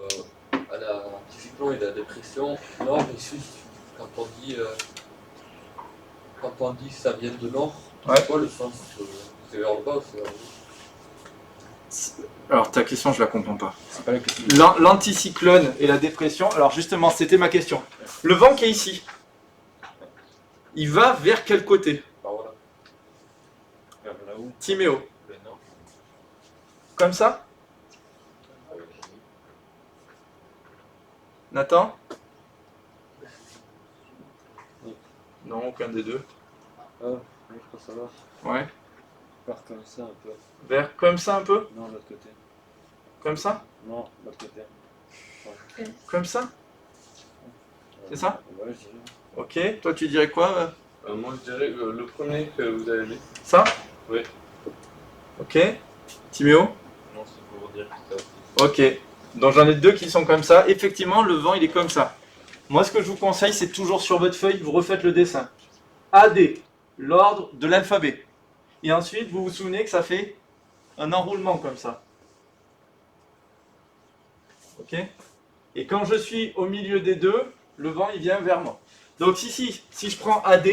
à l'anticyclone et la dépression nord et sud, quand on dit que ça vient de nord, Ouais. c'est quoi le sens? C'est vers le bas ou c'est vers le haut? Alors ta question, je la comprends pas. C'est pas la question. L'anticyclone et la dépression, alors justement, c'était ma question. Le vent qui est ici, il va vers quel côté? Bah voilà, Vers là-haut. Timéo, le nord. comme ça? Nathan? Non, aucun des deux. Ah, oui, je crois que ça va. Ouais. Part comme ça un peu. Vers comme ça un peu? Non, de l'autre côté. Comme ça? Non, de l'autre côté. Comme ça? C'est ça? Ouais, je dirais. Ok, toi tu dirais quoi? Moi je dirais le premier que vous avez mis. Ça? Oui. Ok. Timéo? Non, c'est pour dire que ça aussi. Ok. Donc j'en ai deux qui sont comme ça. Effectivement, le vent il est comme ça. Moi ce que je vous conseille, c'est toujours sur votre feuille, vous refaites le dessin. AD, l'ordre de l'alphabet. Et ensuite, vous vous souvenez que ça fait un enroulement comme ça. Ok? Et quand je suis au milieu des deux, le vent il vient vers moi. Donc ici, si je prends AD,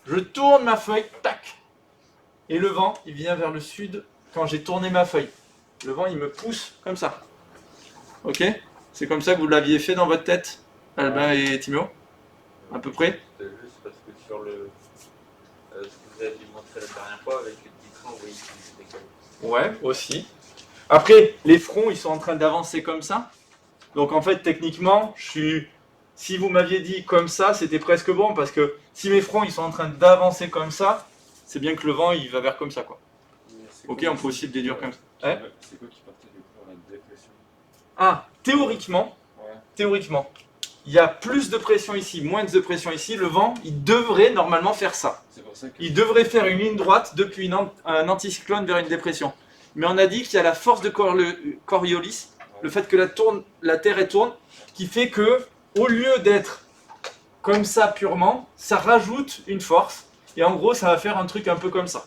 je tourne ma feuille, tac. Et le vent, il vient vers le sud quand j'ai tourné ma feuille. Le vent, il me pousse comme ça. Ok? C'est comme ça que vous l'aviez fait dans votre tête, Albin et Timéo? À peu près? C'est juste parce que sur le. Ce que vous avez montré la dernière fois avec les petits trains, oui, c'est décalé. Ouais, aussi. Après, les fronts, ils sont en train d'avancer comme ça. Donc en fait, techniquement, si vous m'aviez dit comme ça, c'était presque bon, parce que si mes fronts, ils sont en train d'avancer comme ça, c'est bien que le vent, il va vers comme ça, quoi. Mais c'est Ok, quoi on peut aussi le déduire comme ça. C'est Ouais. c'est quoi qui partait du coup dans la dépression? Ah, théoriquement, il y a plus de pression ici, moins de pression ici. Le vent, il devrait normalement faire ça. C'est pour ça que. Il devrait faire une ligne droite depuis un anticyclone vers une dépression. Mais on a dit qu'il y a la force de Coriolis, le fait que la Terre elle tourne, qui fait que, au lieu d'être comme ça purement, ça rajoute une force. Et en gros, ça va faire un truc un peu comme ça.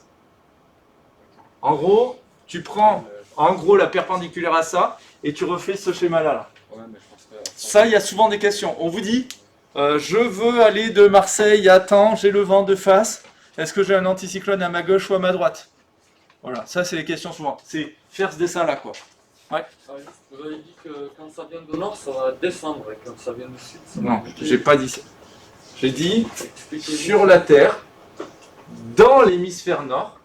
En gros, tu prends la perpendiculaire à ça, et tu refais ce schéma-là. Là. Ouais, mais je pense que. Ça, il y a souvent des questions. On vous dit, je veux aller de Marseille à Caen, j'ai le vent de face. Est-ce que j'ai un anticyclone à ma gauche ou à ma droite? Voilà, ça c'est les questions souvent. C'est faire ce dessin-là, quoi. Ah oui. Vous avez dit que quand ça vient du nord, ça va descendre, et quand ça vient du sud, ça va Non, monter. j'ai pas dit ça. J'ai dit Expliquez-nous. sur la Terre, dans l'hémisphère nord.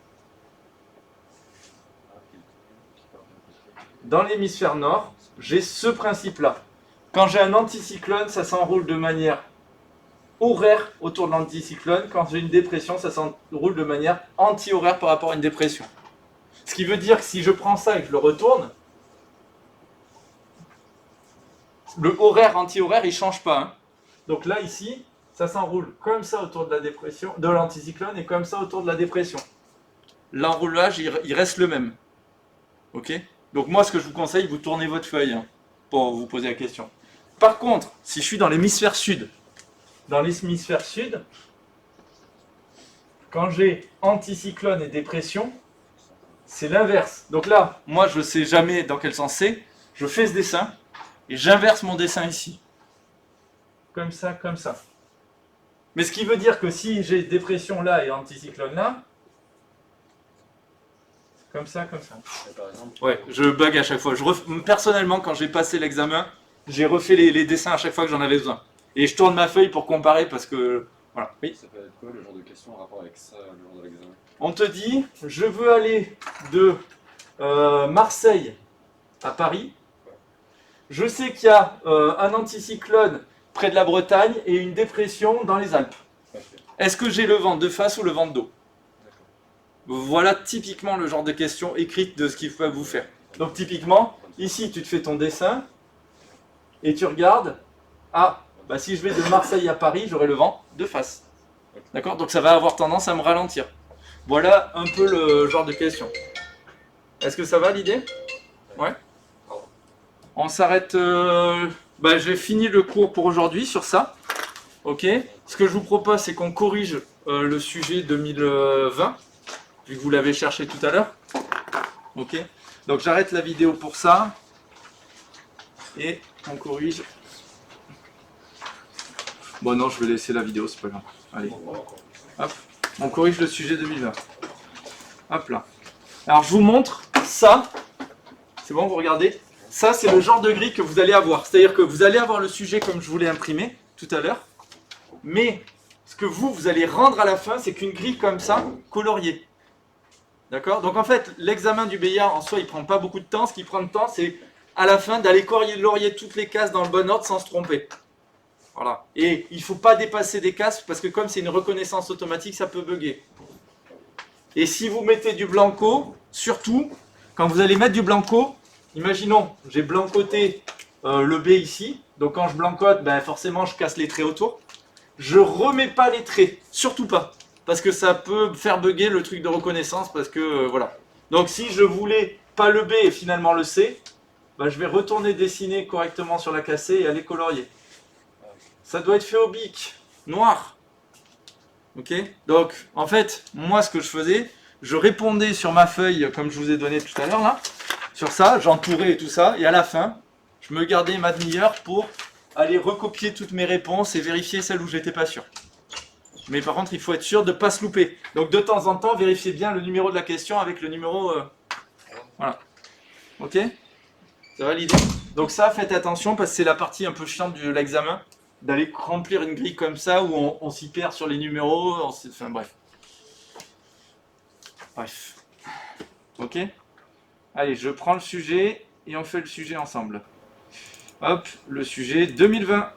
Dans l'hémisphère nord, j'ai ce principe-là. Quand j'ai un anticyclone, ça s'enroule de manière horaire autour de l'anticyclone. Quand j'ai une dépression, ça s'enroule de manière anti-horaire par rapport à une dépression. Ce qui veut dire que si je prends ça et que je le retourne, le horaire anti-horaire, il ne change pas. Hein. Donc là, ici, ça s'enroule comme ça autour de la dépression, de l'anticyclone et comme ça autour de la dépression. L'enroulage, il reste le même. Ok? Donc moi, ce que je vous conseille, vous tournez votre feuille hein, pour vous poser la question. Par contre, si je suis dans l'hémisphère sud, quand j'ai anticyclone et dépression, c'est l'inverse. Donc là, moi, je ne sais jamais dans quel sens c'est. Je fais ce dessin et j'inverse mon dessin ici. Comme ça, comme ça. Mais ce qui veut dire que si j'ai dépression là et anticyclone là, comme ça, comme ça. Mais par exemple. Ouais, je bug à chaque fois. Personnellement, quand j'ai passé l'examen, j'ai refait les dessins à chaque fois que j'en avais besoin. Et je tourne ma feuille pour comparer parce que... Voilà. Oui. Ça peut être quoi le genre de question en rapport avec ça, le jour de l'examen? On te dit, je veux aller de Marseille à Paris. Je sais qu'il y a un anticyclone près de la Bretagne et une dépression dans les Alpes. Ok. Est-ce que j'ai le vent de face ou le vent de dos? D'accord. Voilà typiquement le genre de questions écrites de ce qu'il faut vous faire. Donc typiquement, ici tu te fais ton dessin et tu regardes, ah, bah si je vais de Marseille à Paris, j'aurai le vent de face. D'accord? Donc ça va avoir tendance à me ralentir. Voilà un peu le genre de questions. Est-ce que ça va l'idée? Ouais. On s'arrête. J'ai fini le cours pour aujourd'hui sur ça. Ok. Ce que je vous propose, c'est qu'on corrige le sujet 2020, vu que vous l'avez cherché tout à l'heure. Ok. Donc j'arrête la vidéo pour ça. Et on corrige. Bon non, je vais laisser la vidéo, c'est pas grave. Allez. Hop. On corrige le sujet 2020. Hop là. Alors je vous montre ça. C'est bon, vous regardez? Ça, c'est le genre de grille que vous allez avoir. C'est-à-dire que vous allez avoir le sujet comme je vous l'ai imprimé tout à l'heure. Mais ce que vous allez rendre à la fin, c'est qu'une grille comme ça, coloriée. D'accord? Donc en fait, l'examen du BIA, en soi, il prend pas beaucoup de temps. Ce qui prend de temps, c'est à la fin d'aller colorier toutes les cases dans le bon ordre sans se tromper. Voilà. Et il ne faut pas dépasser des cases parce que comme c'est une reconnaissance automatique, ça peut bugger. Et si vous mettez du blanco, surtout, quand vous allez mettre du blanco, imaginons, j'ai blancoté le B ici. Donc quand je blancote, ben forcément je casse les traits autour. Je remets pas les traits, surtout pas. Parce que ça peut faire bugger le truc de reconnaissance parce que voilà. Donc si je voulais pas le B et finalement le C, ben, je vais retourner dessiner correctement sur la case C et aller colorier. Ça doit être fait au bic, noir. Ok? Donc, en fait, moi, ce que je faisais, je répondais sur ma feuille, comme je vous ai donné tout à l'heure, là, sur ça, j'entourais et tout ça, et à la fin, je me gardais ma demi-heure pour aller recopier toutes mes réponses et vérifier celles où j'étais pas sûr. Mais par contre, il faut être sûr de ne pas se louper. Donc, de temps en temps, vérifiez bien le numéro de la question avec le numéro... Voilà. Ok? Ça va l'idée? Donc ça, faites attention, parce que c'est la partie un peu chiante de l'examen. D'aller remplir une grille comme ça où on s'y perd sur les numéros, enfin bref. Bref. Ok? Allez, je prends le sujet et on fait le sujet ensemble. Hop, le sujet 2020.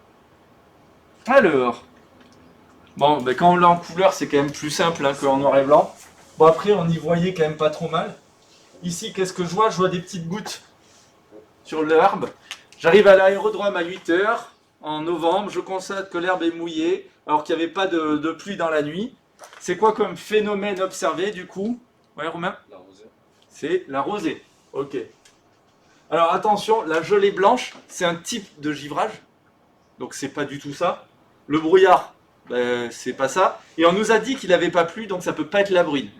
Alors. Bon, ben quand on l'a en couleur, c'est quand même plus simple hein, qu'en noir et blanc. Bon, après, on y voyait quand même pas trop mal. Ici, qu'est-ce que je vois? Je vois des petites gouttes sur l'herbe. J'arrive à l'aérodrome à 8 h. En novembre, je constate que l'herbe est mouillée, alors qu'il n'y avait pas de pluie dans la nuit. C'est quoi comme phénomène observé, du coup? Ouais, Romain? La rosée. C'est la rosée. Ok. Alors, attention, la gelée blanche, c'est un type de givrage. Donc, c'est pas du tout ça. Le brouillard, ben, c'est pas ça. Et on nous a dit qu'il n'avait pas plu, donc ça peut pas être la bruine.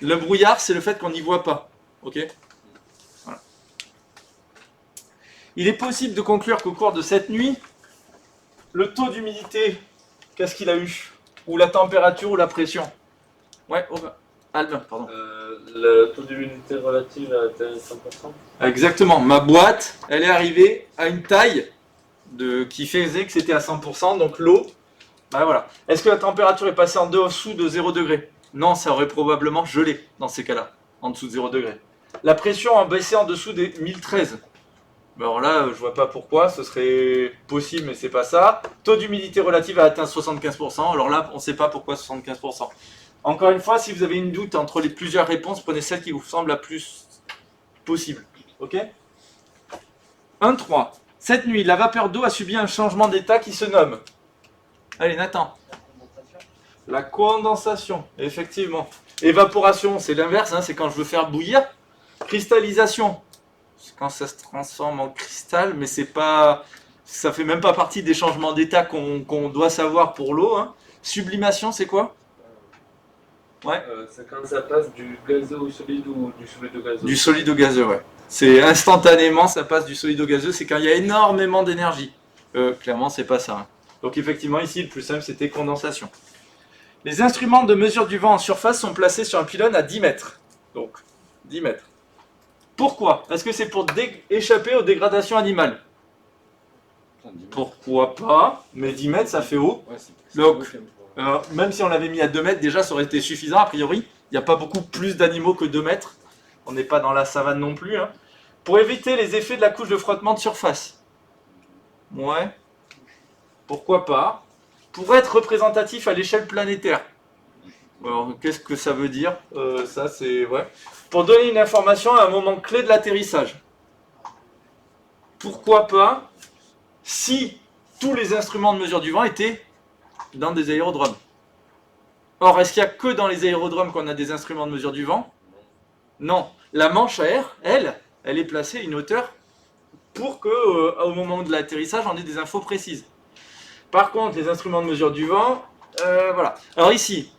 Le brouillard, c'est le fait qu'on n'y voit pas. Ok? Voilà. Il est possible de conclure qu'au cours de cette nuit, le taux d'humidité, qu'est-ce qu'il a eu? Ou la température ou la pression? Ouais, Albin, pardon. Le taux d'humidité relative a atteint 100%. Exactement. Ma boîte, elle est arrivée à une taille qui faisait que c'était à 100%, donc l'eau, ben voilà. Est-ce que la température est passée en dessous de 0 degré? Non, ça aurait probablement gelé dans ces cas-là, en dessous de 0 degré. La pression a baissé en dessous des 1013. Alors là, je vois pas pourquoi, ce serait possible, mais c'est pas ça. Taux d'humidité relative a atteint 75%. Alors là, on ne sait pas pourquoi 75%. Encore une fois, si vous avez une doute entre les plusieurs réponses, prenez celle qui vous semble la plus possible. Ok? 1.3. Cette nuit, la vapeur d'eau a subi un changement d'état qui se nomme. Allez, Nathan. La condensation, effectivement. Évaporation, c'est l'inverse, hein, c'est quand je veux faire bouillir. Cristallisation. C'est quand ça se transforme en cristal, mais c'est pas, ça fait même pas partie des changements d'état qu'on doit savoir pour l'eau. Hein. Sublimation, c'est quoi? Ouais. C'est quand ça passe du gazeux au solide ou du solide au gazeux? Du solide au gazeux, ouais. C'est instantanément, ça passe du solide au gazeux, c'est quand il y a énormément d'énergie. Clairement, c'est pas ça. Hein. Donc effectivement, ici, le plus simple, c'était condensation. Les instruments de mesure du vent en surface sont placés sur un pylône à 10 mètres. Donc, 10 mètres. Pourquoi? Est-ce que c'est pour échapper aux dégradations animales? Pourquoi pas? Mais 10 mètres, ça fait haut. Ouais, Donc, même si on l'avait mis à 2 mètres, déjà, ça aurait été suffisant, a priori. Il n'y a pas beaucoup plus d'animaux que 2 mètres. On n'est pas dans la savane non plus. Hein. Pour éviter les effets de la couche de frottement de surface. Ouais. Pourquoi pas? Pour être représentatif à l'échelle planétaire. Alors, qu'est-ce que ça veut dire? Ça, c'est... Ouais. Pour donner une information à un moment clé de l'atterrissage. Pourquoi pas si tous les instruments de mesure du vent étaient dans des aérodromes? Or, est-ce qu'il n'y a que dans les aérodromes qu'on a des instruments de mesure du vent? Non. La manche à air, elle est placée à une hauteur pour que, au moment de l'atterrissage, on ait des infos précises. Par contre, les instruments de mesure du vent, voilà. Alors ici,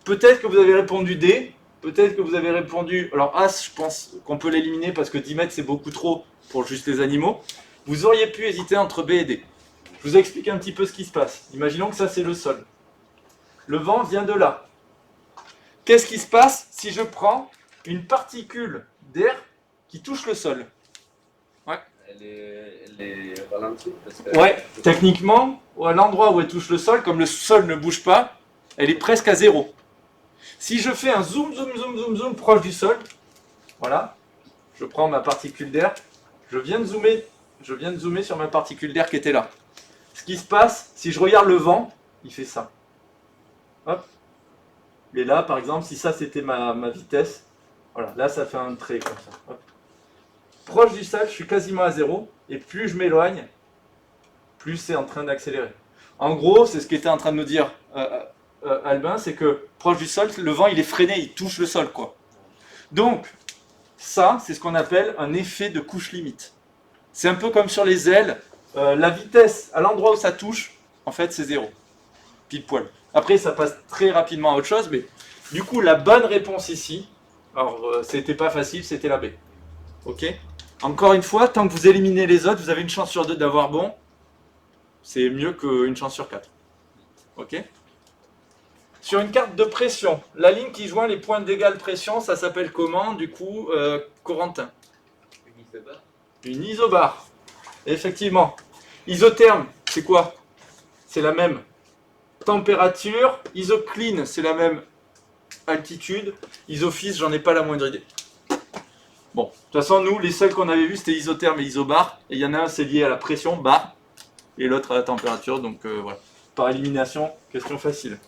peut-être que vous avez répondu D, peut-être que vous avez répondu... Alors As, je pense qu'on peut l'éliminer parce que 10 mètres, c'est beaucoup trop pour juste les animaux. Vous auriez pu hésiter entre B et D. Je vous explique un petit peu ce qui se passe. Imaginons que ça, c'est le sol. Le vent vient de là. Qu'est-ce qui se passe si je prends une particule d'air qui touche le sol? Ouais. Elle est ralentie parce que... Ouais, techniquement, à l'endroit où elle touche le sol, comme le sol ne bouge pas, elle est presque à 0. Si je fais un zoom, zoom, zoom, zoom, zoom proche du sol, voilà, je prends ma particule d'air, je viens de zoomer sur ma particule d'air qui était là. Ce qui se passe, si je regarde le vent, il fait ça. Hop. Et là, par exemple, si ça c'était ma vitesse, voilà, là ça fait un trait comme ça. Hop. Proche du sol, je suis quasiment à 0, et plus je m'éloigne, plus c'est en train d'accélérer. En gros, c'est ce qu'était en train de nous dire Albin, c'est que proche du sol, le vent il est freiné, il touche le sol, quoi. Donc, ça, c'est ce qu'on appelle un effet de couche limite. C'est un peu comme sur les ailes, la vitesse à l'endroit où ça touche, en fait, c'est 0. Pile poil. Après, ça passe très rapidement à autre chose, mais du coup, la bonne réponse ici, alors, c'était pas facile, c'était la B. Ok ? Encore une fois, tant que vous éliminez les autres, vous avez une chance sur 2 d'avoir bon. C'est mieux qu'une chance sur 4. Ok ? Sur une carte de pression, la ligne qui joint les points d'égale pression, ça s'appelle comment, du coup, Corentin ? Une isobare. Une isobare. Effectivement. Isotherme, c'est quoi ? C'est la même température. Isocline, c'est la même altitude. Isophys, j'en ai pas la moindre idée. Bon, de toute façon, nous, les seuls qu'on avait vus, c'était isotherme et isobare. Et il y en a un, c'est lié à la pression, bar, et l'autre à la température. Donc voilà. Par élimination, question facile.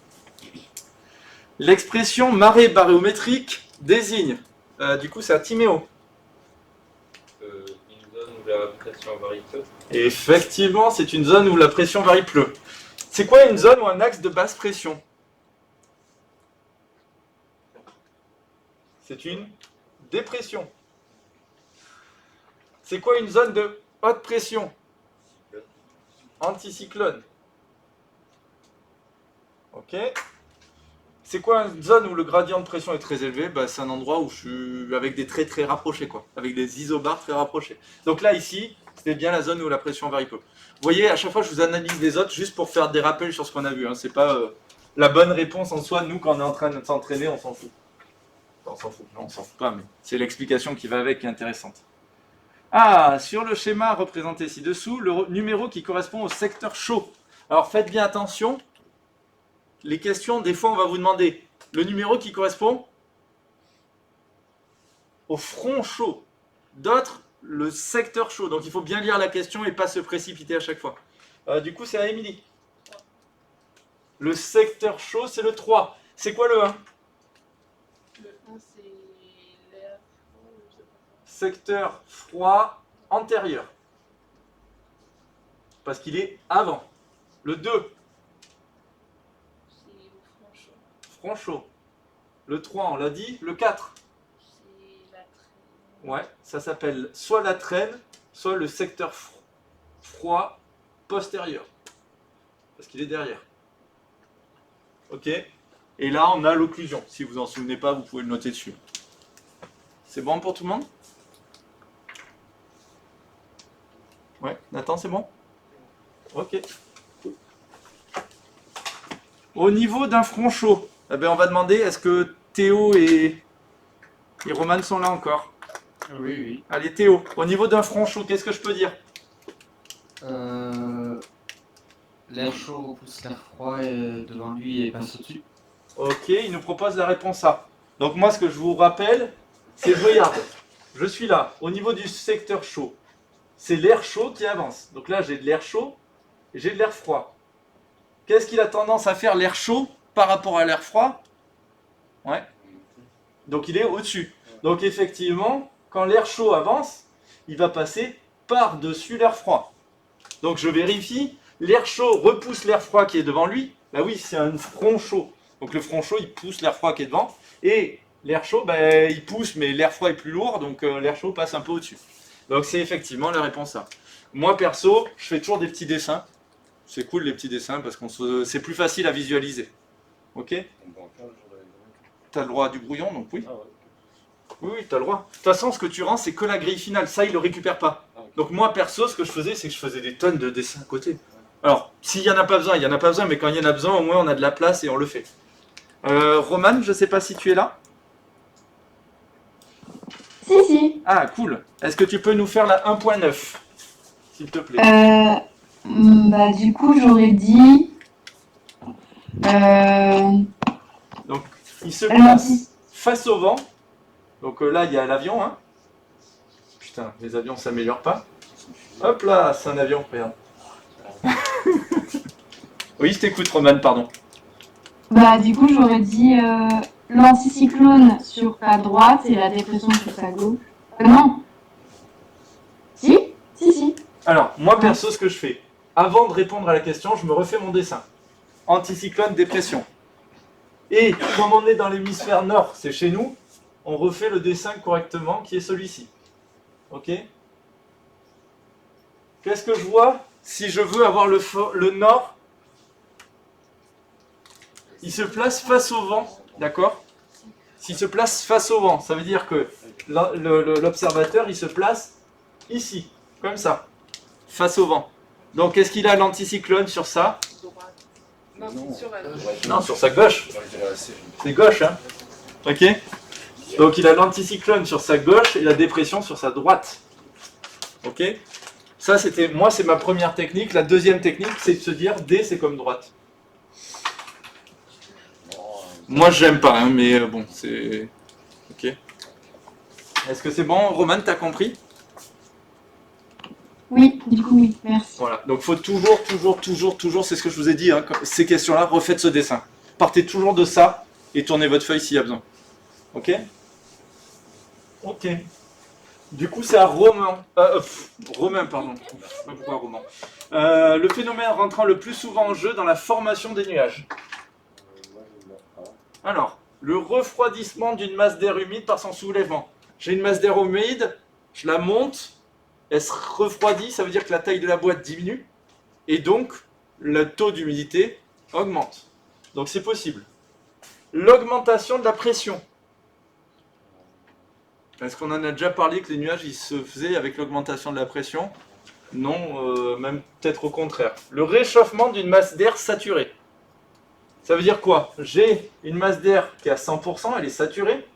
L'expression marée baréométrique désigne, du coup, c'est à Timéo. Une zone où la pression varie peu. Et effectivement, c'est une zone où la pression varie peu. C'est quoi une zone ou un axe de basse pression ? C'est une dépression. C'est quoi une zone de haute pression ? Anticyclone. Ok. C'est quoi une zone où le gradient de pression est très élevé ? Bah, c'est un endroit où je suis avec des traits très rapprochés, quoi, avec des isobars très rapprochés. Donc là, ici, c'était bien la zone où la pression varie peu. Vous voyez, à chaque fois, je vous analyse les autres juste pour faire des rappels sur ce qu'on a vu. Hein. C'est pas la bonne réponse en soi. Nous, quand on est en train de s'entraîner, on s'en fout. Enfin, on s'en fout. Non, on s'en fout pas, mais c'est l'explication qui va avec qui est intéressante. Ah, sur le schéma représenté ci-dessous, le numéro qui correspond au secteur chaud. Alors, faites bien attention. Les questions, des fois, on va vous demander le numéro qui correspond au front chaud. D'autres, le secteur chaud. Donc, il faut bien lire la question et pas se précipiter à chaque fois. Du coup, c'est à Émilie. Le secteur chaud, c'est le 3. C'est quoi le 1 ? Le 1, c'est l'air froid, je sais pas. Secteur froid antérieur. Parce qu'il est avant. Le 2, C'est au front chaud. front chaud. Le 3, on l'a dit. Le 4, C'est la traîne. ouais, ça s'appelle soit la traîne, soit le secteur froid postérieur. Parce qu'il est derrière. Ok. Et là, on a l'occlusion. Si vous en souvenez pas, vous pouvez le noter dessus. C'est bon pour tout le monde ? Ouais, Nathan, c'est bon ? Ok. Au niveau d'un front chaud, eh ben, on va demander, est-ce que Théo et Roman sont là encore ? Oui, oui. Allez Théo, au niveau d'un front chaud, qu'est-ce que je peux dire ? L'air chaud pousse l'air froid devant lui et passe au-dessus. Ok, il nous propose la réponse A. Donc moi, ce que je vous rappelle, c'est, regarde, je suis là, au niveau du secteur chaud. C'est l'air chaud qui avance. Donc là, j'ai de l'air chaud et j'ai de l'air froid. Qu'est-ce qu'il a tendance à faire, l'air chaud, par rapport à l'air froid ? Ouais. Donc il est au-dessus. Donc effectivement, quand l'air chaud avance, il va passer par-dessus l'air froid. Donc je vérifie, l'air chaud repousse l'air froid qui est devant lui. Bah oui, c'est un front chaud. Donc le front chaud, il pousse l'air froid qui est devant. Et l'air chaud, il pousse, mais l'air froid est plus lourd, donc l'air chaud passe un peu au-dessus. Donc c'est effectivement la réponse A. Moi perso, je fais toujours des petits dessins. C'est cool les petits dessins parce que c'est plus facile à visualiser. Ok ? On peut en faire le jour de l'examen. T'as le droit à du brouillon, donc oui. Ah ouais. Oui, t'as le droit. De toute façon, ce que tu rends, c'est que la grille finale. Ça, il le récupère pas. Ah, ok. Donc moi, perso, ce que je faisais, c'est que je faisais des tonnes de dessins à côté. Alors, s'il y en a pas besoin, il y en a pas besoin, mais quand il y en a besoin, au moins, on a de la place et on le fait. Roman, je sais pas si tu es là. Si. Ah, cool. Est-ce que tu peux nous faire la 1.9, s'il te plaît? Bah, du coup, j'aurais dit. Donc, il se Alors, place face au vent. Donc là, il y a l'avion. Hein. Putain, les avions ne s'améliorent pas. Hop là, c'est un avion, regarde. Oui, je t'écoute, Roman, pardon. Bah, du coup, j'aurais dit l'anticyclone sur sa droite et la dépression sur sa gauche. Non. Si. Alors, moi, perso, ce que je fais, avant de répondre à la question, je me refais mon dessin. Anticyclone, dépression. Et comme on est dans l'hémisphère nord, c'est chez nous, on refait le dessin correctement, qui est celui-ci. Ok? Qu'est-ce que je vois si je veux avoir le nord? Il se place face au vent, d'accord? S'il se place face au vent, ça veut dire que l'observateur, il se place ici, comme ça, face au vent. Donc, est-ce qu'il a l'anticyclone sur ça? Droite. Non, c'est sur elle. Non, sur sa gauche. C'est gauche, hein? Ok? Donc, il a l'anticyclone sur sa gauche et la dépression sur sa droite. Ok? Ça, c'est ma première technique. La deuxième technique, c'est de se dire D, c'est comme droite. Moi, j'aime pas, hein, mais bon, c'est... Ok. Est-ce que c'est bon, Roman, t'as compris? Oui, du coup, oui, merci. Voilà, donc faut toujours, c'est ce que je vous ai dit, hein, ces questions-là, refaites ce dessin. Partez toujours de ça et tournez votre feuille s'il y a besoin. Ok? Ok. Du coup, c'est à Romain. Romain, pardon. Je sais pas pourquoi Romain. Le phénomène rentrant le plus souvent en jeu dans la formation des nuages. Alors, le refroidissement d'une masse d'air humide par son soulèvement. J'ai une masse d'air humide, je la monte, elle se refroidit, ça veut dire que la taille de la boîte diminue, et donc le taux d'humidité augmente. Donc c'est possible. L'augmentation de la pression. Est-ce qu'on en a déjà parlé que les nuages ils se faisaient avec l'augmentation de la pression? Non, même peut-être au contraire. Le réchauffement d'une masse d'air saturée. Ça veut dire quoi? J'ai une masse d'air qui est à 100%, elle est saturée.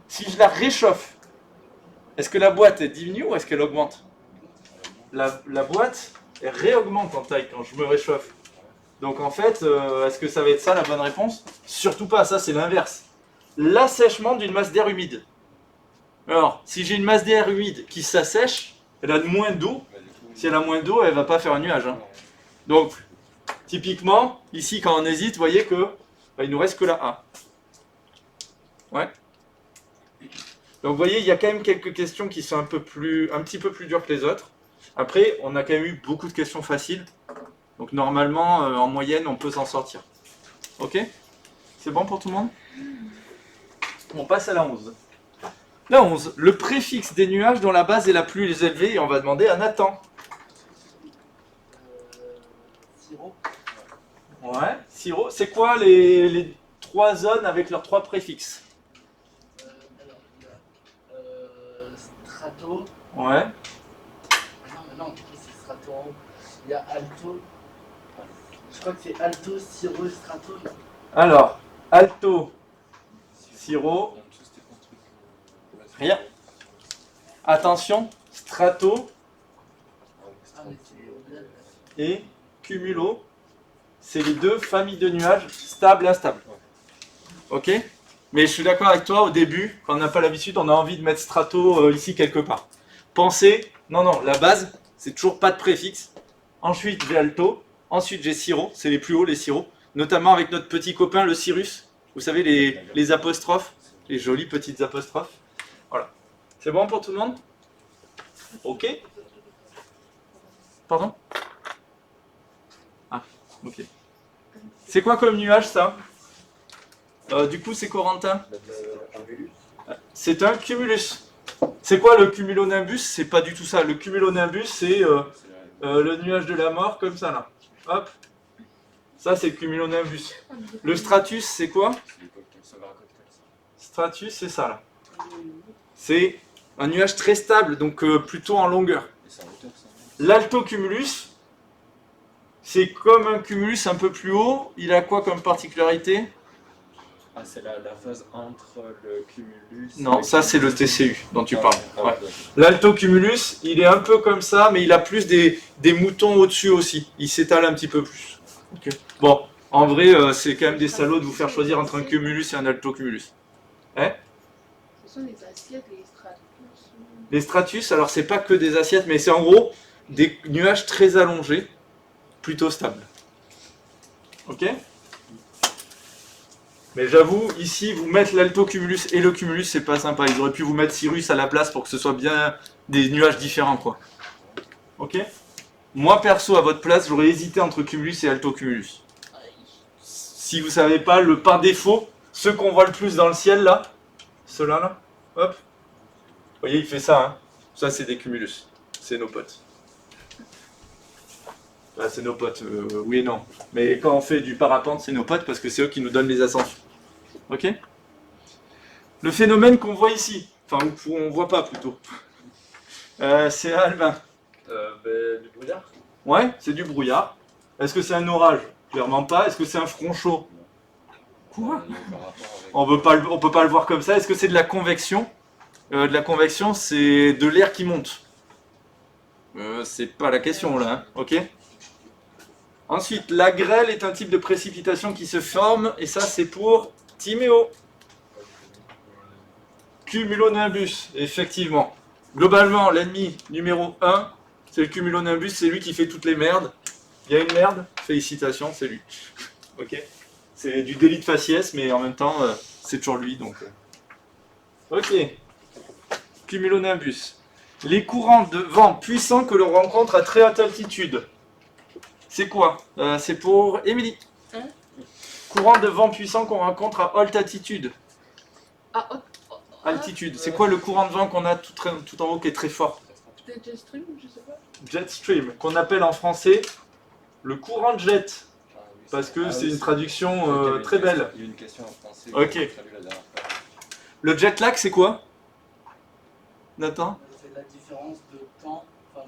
Si je la réchauffe, est-ce que la boîte elle diminue ou est-ce qu'elle augmente? La boîte, elle réaugmente en taille quand je me réchauffe. Donc en fait, est-ce que ça va être ça la bonne réponse? Surtout pas, ça c'est l'inverse. L'assèchement d'une masse d'air humide. Alors, si j'ai une masse d'air humide qui s'assèche, elle a moins d'eau. Si elle a moins d'eau, elle ne va pas faire un nuage. Hein. Donc, typiquement, ici quand on hésite, vous voyez que il nous reste que la A. Ouais. Donc vous voyez, il y a quand même quelques questions qui sont un petit peu plus dures que les autres. Après, on a quand même eu beaucoup de questions faciles. Donc normalement, en moyenne, on peut s'en sortir. Ok? C'est bon pour tout le monde? On passe à la 11. La 11, le préfixe des nuages dont la base est la plus élevée, et on va demander à Nathan. Sirop. Ouais, sirop. C'est quoi les trois zones avec leurs trois préfixes? Alors, il y a strato. Ouais. Non, c'est strato. Il y a alto. Je crois que c'est alto, sirop, strato. Non. Alors, alto, sirop. Rien. Attention, strato Ah, mais c'est au-delà. et cumulo, c'est les deux familles de nuages, stable et instable. Ok? Mais je suis d'accord avec toi, au début, quand on n'a pas l'habitude, on a envie de mettre strato ici quelque part. Pensez, non, la base, c'est toujours pas de préfixe. Ensuite, j'ai alto, ensuite j'ai sirop, c'est les plus hauts, les sirops, notamment avec notre petit copain, le Cyrus. Vous savez, les apostrophes, les jolies petites apostrophes. Voilà. C'est bon pour tout le monde? Ok? Pardon? Ah, ok. C'est quoi comme nuage ça? Du coup, c'est Corentin? C'est un cumulus. C'est quoi le cumulonimbus? C'est pas du tout ça. Le cumulonimbus, c'est le nuage de la mort, comme ça là. Hop. Ça, c'est le cumulonimbus. Le stratus, c'est quoi? Stratus, c'est ça là. C'est un nuage très stable, donc plutôt en longueur. L'altocumulus, c'est comme un cumulus un peu plus haut. Il a quoi comme particularité? Ah, c'est la phase entre le cumulus. Non, et ça c'est le TCU dont tu parles. Ah, Ouais. ok. L'altocumulus, il est un peu comme ça, mais il a plus des moutons au-dessus aussi. Il s'étale un petit peu plus. Ok. Bon, en vrai, c'est quand même des salauds de vous faire choisir entre un cumulus et un altocumulus. Ce sont les assiettes, les stratus. Les stratus, alors c'est pas que des assiettes, mais c'est en gros des nuages très allongés, plutôt stables. Ok? Mais j'avoue, ici, vous mettre l'altocumulus et le cumulus, c'est pas sympa. Ils auraient pu vous mettre Cirrus à la place pour que ce soit bien des nuages différents, quoi. Ok? Moi, perso, à votre place, j'aurais hésité entre cumulus et altocumulus. Si vous savez pas, par défaut, ceux qu'on voit le plus dans le ciel, là, ceux-là, là, hop. Vous voyez, il fait ça, hein. Ça, c'est des cumulus. C'est nos potes. Ah, c'est nos potes, oui et non. Mais quand on fait du parapente, c'est nos potes parce que c'est eux qui nous donnent les ascensions. Ok? Le phénomène qu'on voit ici, enfin, ou on voit pas plutôt, c'est Albin. Du brouillard. Ouais, c'est du brouillard. Est-ce que c'est un orage? Clairement pas. Est-ce que c'est un front chaud? Quoi? On peut pas le voir comme ça. Est-ce que c'est de la convection? De la convection, c'est de l'air qui monte. C'est pas la question là, hein. Ok? Ensuite, la grêle est un type de précipitation qui se forme, et ça c'est pour Timéo. Cumulonimbus, effectivement. Globalement, l'ennemi numéro 1, c'est le cumulonimbus, c'est lui qui fait toutes les merdes. Il y a une merde, félicitations, c'est lui. Ok? C'est du délit de faciès, mais en même temps, c'est toujours lui, donc... Ok. Cumulonimbus. Les courants de vent puissants que l'on rencontre à très haute altitude. C'est quoi? C'est pour Émilie. Hein? Courant de vent puissant qu'on rencontre à haute altitude. Ah, Altitude. C'est quoi le courant de vent qu'on a tout en haut qui est très fort? peut-être jet stream, je sais pas. Jet stream, qu'on appelle en français le courant de jet. Parce que c'est une traduction très belle. Il y a une question en français. Ok. que j'ai traduit la dernière fois. Le jet lag, c'est quoi? Nathan? C'est la différence de temps, enfin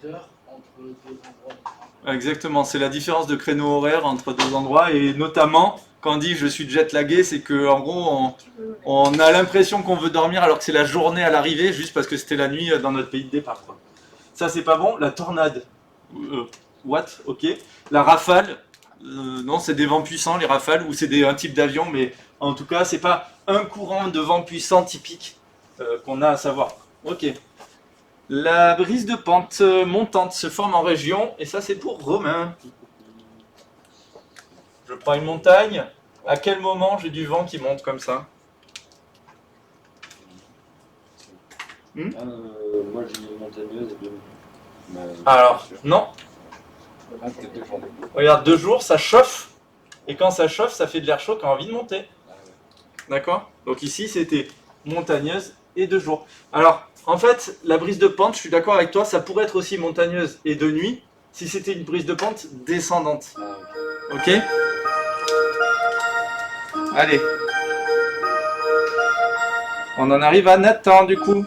d'heure entre deux endroits différents. Exactement, c'est la différence de créneau horaire entre deux endroits, et notamment quand on dit je suis jet lagué, c'est que en gros on a l'impression qu'on veut dormir alors que c'est la journée à l'arrivée, juste parce que c'était la nuit dans notre pays de départ, quoi. Ça c'est pas bon. La tornade, what? Ok. La rafale, non, c'est des vents puissants, les rafales, ou c'est un type d'avion, mais en tout cas c'est pas un courant de vent puissant typique qu'on a à savoir. Ok. La brise de pente montante se forme en région, et ça c'est pour Romain. Je prends une montagne. À quel moment j'ai du vent qui monte comme ça? Moi j'ai une montagneuse et deux. Alors, non. Ah, peut-être 2 journées. Regarde, 2 jours, ça chauffe. Et quand ça chauffe, ça fait de l'air chaud qui a envie de monter. Ah, ouais. D'accord? Donc ici, c'était montagneuse et 2 jours. Alors, en fait, la brise de pente, je suis d'accord avec toi, ça pourrait être aussi montagneuse et de nuit, si c'était une brise de pente descendante. Ah, Ok? Allez. On en arrive à Nathan, du coup.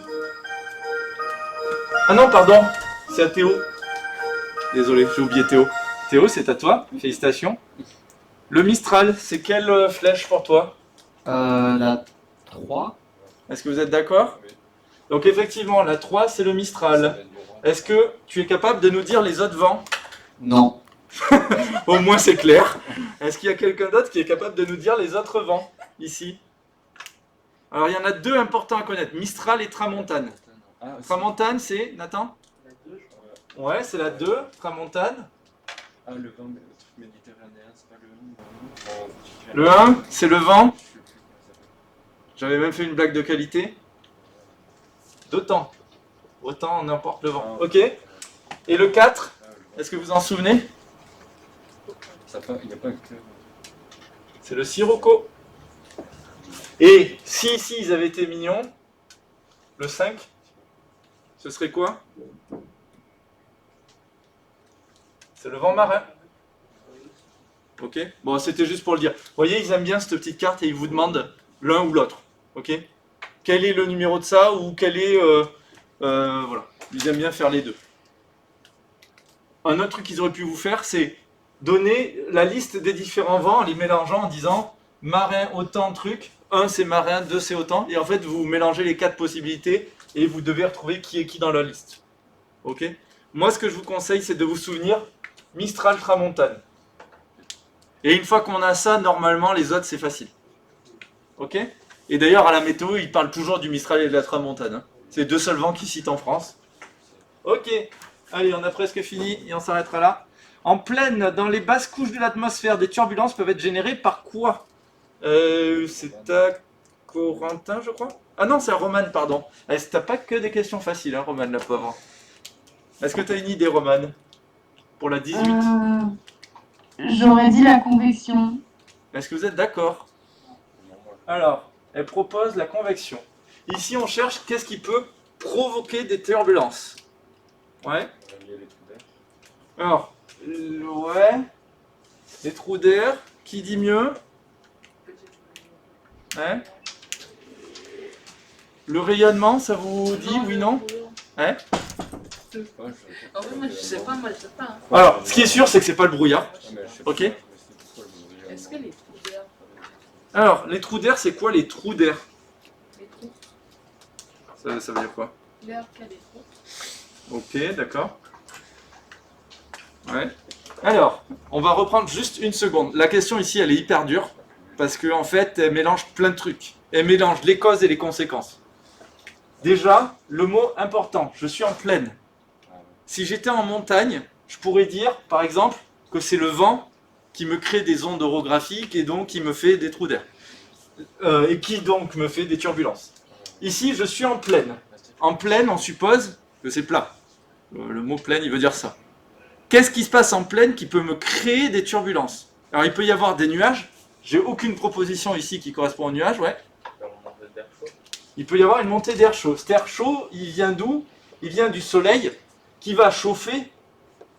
Ah non, pardon, c'est à Théo. Désolé, j'ai oublié Théo. Théo, c'est à toi, félicitations. Le Mistral, c'est quelle flèche pour toi? La 3. Est-ce que vous êtes d'accord? Oui. Donc effectivement, la 3, c'est le Mistral. Est-ce que tu es capable de nous dire les autres vents? Non. Au moins c'est clair. Est-ce qu'il y a quelqu'un d'autre qui est capable de nous dire les autres vents, ici? Alors il y en a 2 importants à connaître, Mistral et Tramontane. Ah, Tramontane, c'est, Nathan? La 2, je crois. Ouais, c'est la 2, Tramontane. Ah, le vent méditerranéen, c'est pas le 1. Le 1, c'est le vent. Je sais plus comment ça s'appelle. J'avais même fait une blague de qualité. D'autant. Autant n'importe le vent. Ok. Et le 4, Ah, le vent. est-ce que vous en souvenez? Il n'y a pas que. C'est le Sirocco. Et si ici ils avaient été mignons, le 5, ce serait quoi? C'est le vent marin. Ok. Bon, c'était juste pour le dire. Vous voyez, ils aiment bien cette petite carte et ils vous demandent l'un ou l'autre. Ok. Quel est le numéro de ça, ou quel est... voilà. Ils aiment bien faire les deux. Un autre truc qu'ils auraient pu vous faire, c'est donner la liste des différents vents en les mélangeant en disant marin, autant, truc. 1 c'est marin, 2 c'est autant. Et en fait, vous mélangez les 4 possibilités et vous devez retrouver qui est qui dans la liste. Ok? Moi, ce que je vous conseille, c'est de vous souvenir Mistral, Tramontane. Et une fois qu'on a ça, normalement, les autres, c'est facile. Ok? Et d'ailleurs, à la météo, ils parlent toujours du Mistral et de la Tramontane. Hein. C'est les 2 seuls vents qu'ils citent en France. Ok. Allez, on a presque fini et on s'arrêtera là. En pleine, dans les basses couches de l'atmosphère, des turbulences peuvent être générées par quoi? C'est à Corentin, je crois. Ah non, c'est à Romane, pardon. T'as pas que des questions faciles, hein, Romane, la pauvre. Est-ce que tu as une idée, Romane, pour la 18? J'aurais dit la convection. Est-ce que vous êtes d'accord? Alors, elle propose la convection. Ici, on cherche qu'est-ce qui peut provoquer des turbulences. Ouais. Alors, ouais. Les trous d'air. Qui dit mieux? Ouais. Le rayonnement, ça vous dit oui, non? Ouais. En vrai, moi je sais pas, hein. Alors, ce qui est sûr, c'est que c'est pas le brouillard. Ok. Est-ce que les trous d'air, Alors, les trous d'air, c'est quoi les trous d'air? les trous, Ça veut dire quoi? l'air qui a des trous? Ok, d'accord. Ouais. Alors, on va reprendre juste une seconde. La question ici, elle est hyper dure, parce qu'en fait, elle mélange plein de trucs. Elle mélange les causes et les conséquences. Déjà, le mot important, je suis en plaine. Si j'étais en montagne, je pourrais dire, par exemple, que c'est le vent qui me crée des ondes orographiques et donc qui me fait des trous d'air. Et qui donc me fait des turbulences. Ici, je suis en plaine. En plaine, on suppose que c'est plat. Le mot plaine, il veut dire ça. Qu'est-ce qui se passe en plaine qui peut me créer des turbulences? Alors, il peut y avoir des nuages. J'ai aucune proposition ici qui correspond aux nuages, ouais. Il peut y avoir une montée d'air chaud. Cet air chaud, il vient d'où? Il vient du soleil qui va chauffer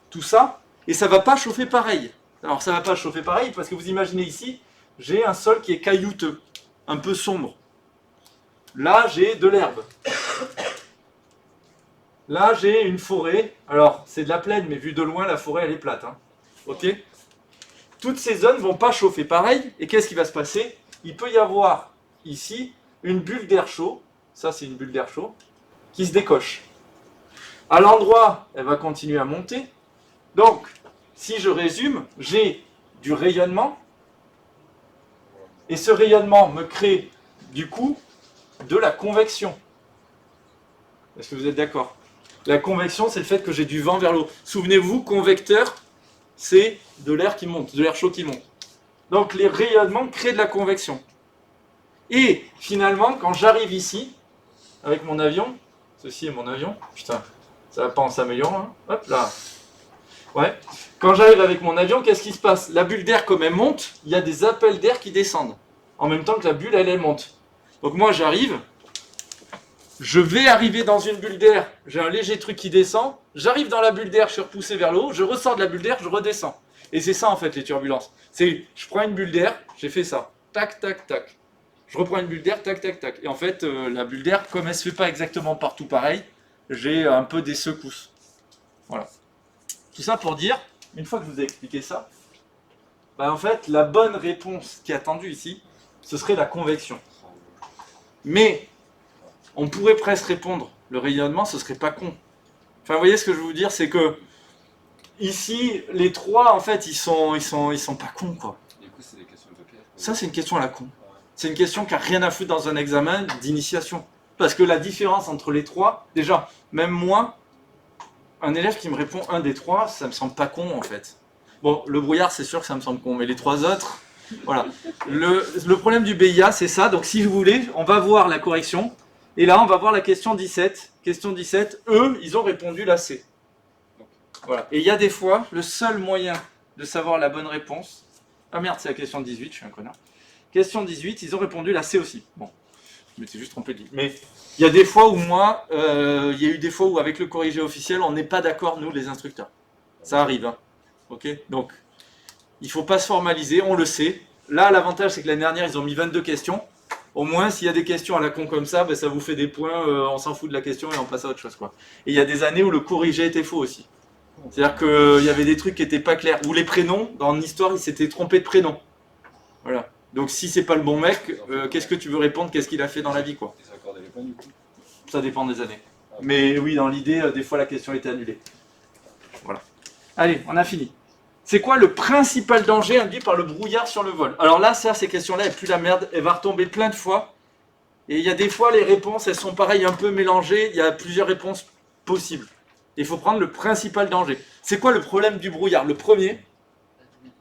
tout ça, et ça ne va pas chauffer pareil. Alors ça ne va pas chauffer pareil parce que vous imaginez ici, j'ai un sol qui est caillouteux, un peu sombre. Là, j'ai de l'herbe. Là, j'ai une forêt. Alors, c'est de la plaine, mais vu de loin, la forêt, elle est plate. Hein. Ok? Toutes ces zones ne vont pas chauffer pareil. Et qu'est-ce qui va se passer? Il peut y avoir ici une bulle d'air chaud. Ça, c'est une bulle d'air chaud qui se décoche. À l'endroit, elle va continuer à monter. Donc, si je résume, j'ai du rayonnement. Et ce rayonnement me crée, du coup, de la convection. Est-ce que vous êtes d'accord? La convection, c'est le fait que j'ai du vent vers le haut. Souvenez-vous, convecteur, c'est de l'air qui monte, de l'air chaud qui monte. Donc, les rayonnements créent de la convection. Et, finalement, quand j'arrive ici, avec mon avion, ceci est mon avion, putain, ça va pas en s'améliorant, hein. Hop là. Ouais. Quand j'arrive avec mon avion, qu'est-ce qui se passe? La bulle d'air, comme elle monte, il y a des appels d'air qui descendent. En même temps que la bulle, elle monte. Donc moi, j'arrive. Je vais arriver dans une bulle d'air. J'ai un léger truc qui descend. J'arrive dans la bulle d'air, je suis repoussé vers le haut. Je ressors de la bulle d'air, je redescends. Et c'est ça, en fait, les turbulences. C'est, je prends une bulle d'air, j'ai fait ça. Tac, tac, tac. Je reprends une bulle d'air, tac, tac, tac. Et en fait, la bulle d'air, comme elle ne se fait pas exactement partout pareil, j'ai un peu des secousses. Voilà. Tout ça pour dire, une fois que je vous ai expliqué ça, bah en fait, la bonne réponse qui est attendue ici, ce serait la convection. Mais, on pourrait presque répondre, le rayonnement, ce serait pas con. Enfin, vous voyez ce que je veux vous dire, c'est que, ici, les trois, en fait, ils sont pas cons, quoi. Du coup, c'est des questions de papier. Ça, c'est une question à la con. C'est une question qui n'a rien à foutre dans un examen d'initiation. Parce que la différence entre les trois, déjà, même moi, un élève qui me répond un des trois, ça me semble pas con en fait. Bon, le brouillard, c'est sûr que ça me semble con, mais les trois autres, voilà. Le problème du BIA, c'est ça. Donc si vous voulez, on va voir la correction. Et là, on va voir la question 17. Question 17, eux, ils ont répondu la C. Voilà. Et il y a des fois, le seul moyen de savoir la bonne réponse... Ah merde, c'est la question 18, je suis un connard. Question 18, ils ont répondu la C aussi. Bon, je m'étais juste trompé de livre. Mais il y a des fois où moi, il y a eu des fois où avec le corrigé officiel, on n'est pas d'accord, nous, les instructeurs. Ça arrive, hein. Ok? Donc, il ne faut pas se formaliser, on le sait. Là, l'avantage, c'est que l'année dernière, ils ont mis 22 questions. Au moins, s'il y a des questions à la con comme ça, ben, ça vous fait des points, on s'en fout de la question et on passe à autre chose, quoi. Et il y a des années où le corrigé était faux aussi. C'est-à-dire qu'il y avait des trucs qui n'étaient pas clairs. Ou les prénoms, dans l'histoire, ils s'étaient trompés de prénom. Voilà. Donc si c'est pas le bon mec, qu'est-ce que tu veux répondre? Qu'est-ce qu'il a fait dans la vie, quoi? Et ça accordait les points du coup. Ça dépend des années. Mais oui, dans l'idée, des fois la question était annulée. Voilà. Allez, on a fini. C'est quoi le principal danger induit par le brouillard sur le vol? Alors là, ça, ces questions-là, elles puent la merde. Elle va retomber plein de fois. Et il y a des fois, les réponses, elles sont pareilles, un peu mélangées. Il y a plusieurs réponses possibles. Il faut prendre le principal danger. C'est quoi le problème du brouillard? Le premier,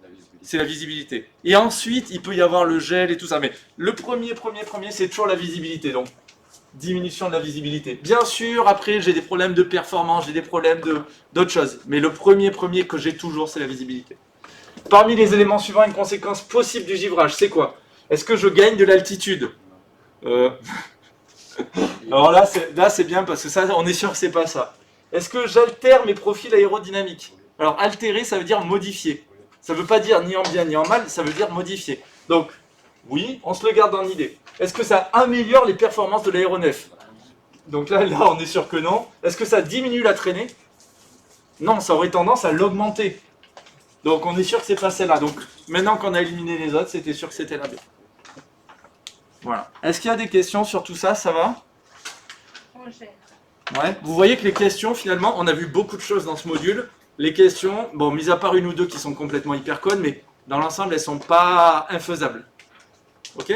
La visibilité. c'est la visibilité. Et ensuite, il peut y avoir le gel et tout ça. Mais le premier, c'est toujours la visibilité. Donc, diminution de la visibilité. Bien sûr, après, j'ai des problèmes de performance, j'ai des problèmes d'autres choses. Mais le premier que j'ai toujours, c'est la visibilité. Parmi les éléments suivants, une conséquence possible du givrage, c'est quoi? Est-ce que je gagne de l'altitude? Alors là, c'est bien parce que ça, on est sûr que c'est pas ça. Est-ce que j'altère mes profils aérodynamiques? Alors, altérer, ça veut dire modifier. Ça veut pas dire ni en bien ni en mal, ça veut dire modifier. Donc, oui, on se le garde en idée. Est-ce que ça améliore les performances de l'aéronef? Donc là, on est sûr que non. Est-ce que ça diminue la traînée? Non, ça aurait tendance à l'augmenter. Donc on est sûr que c'est pas celle-là. Donc maintenant qu'on a éliminé les autres, c'était sûr que c'était la B. Voilà. Est-ce qu'il y a des questions sur tout ça? Ça va? On gère. Ouais. Vous voyez que les questions, finalement, on a vu beaucoup de choses dans ce module. Les questions, bon, mis à part une ou deux qui sont complètement hyper connes, mais dans l'ensemble, elles sont pas infaisables. Ok?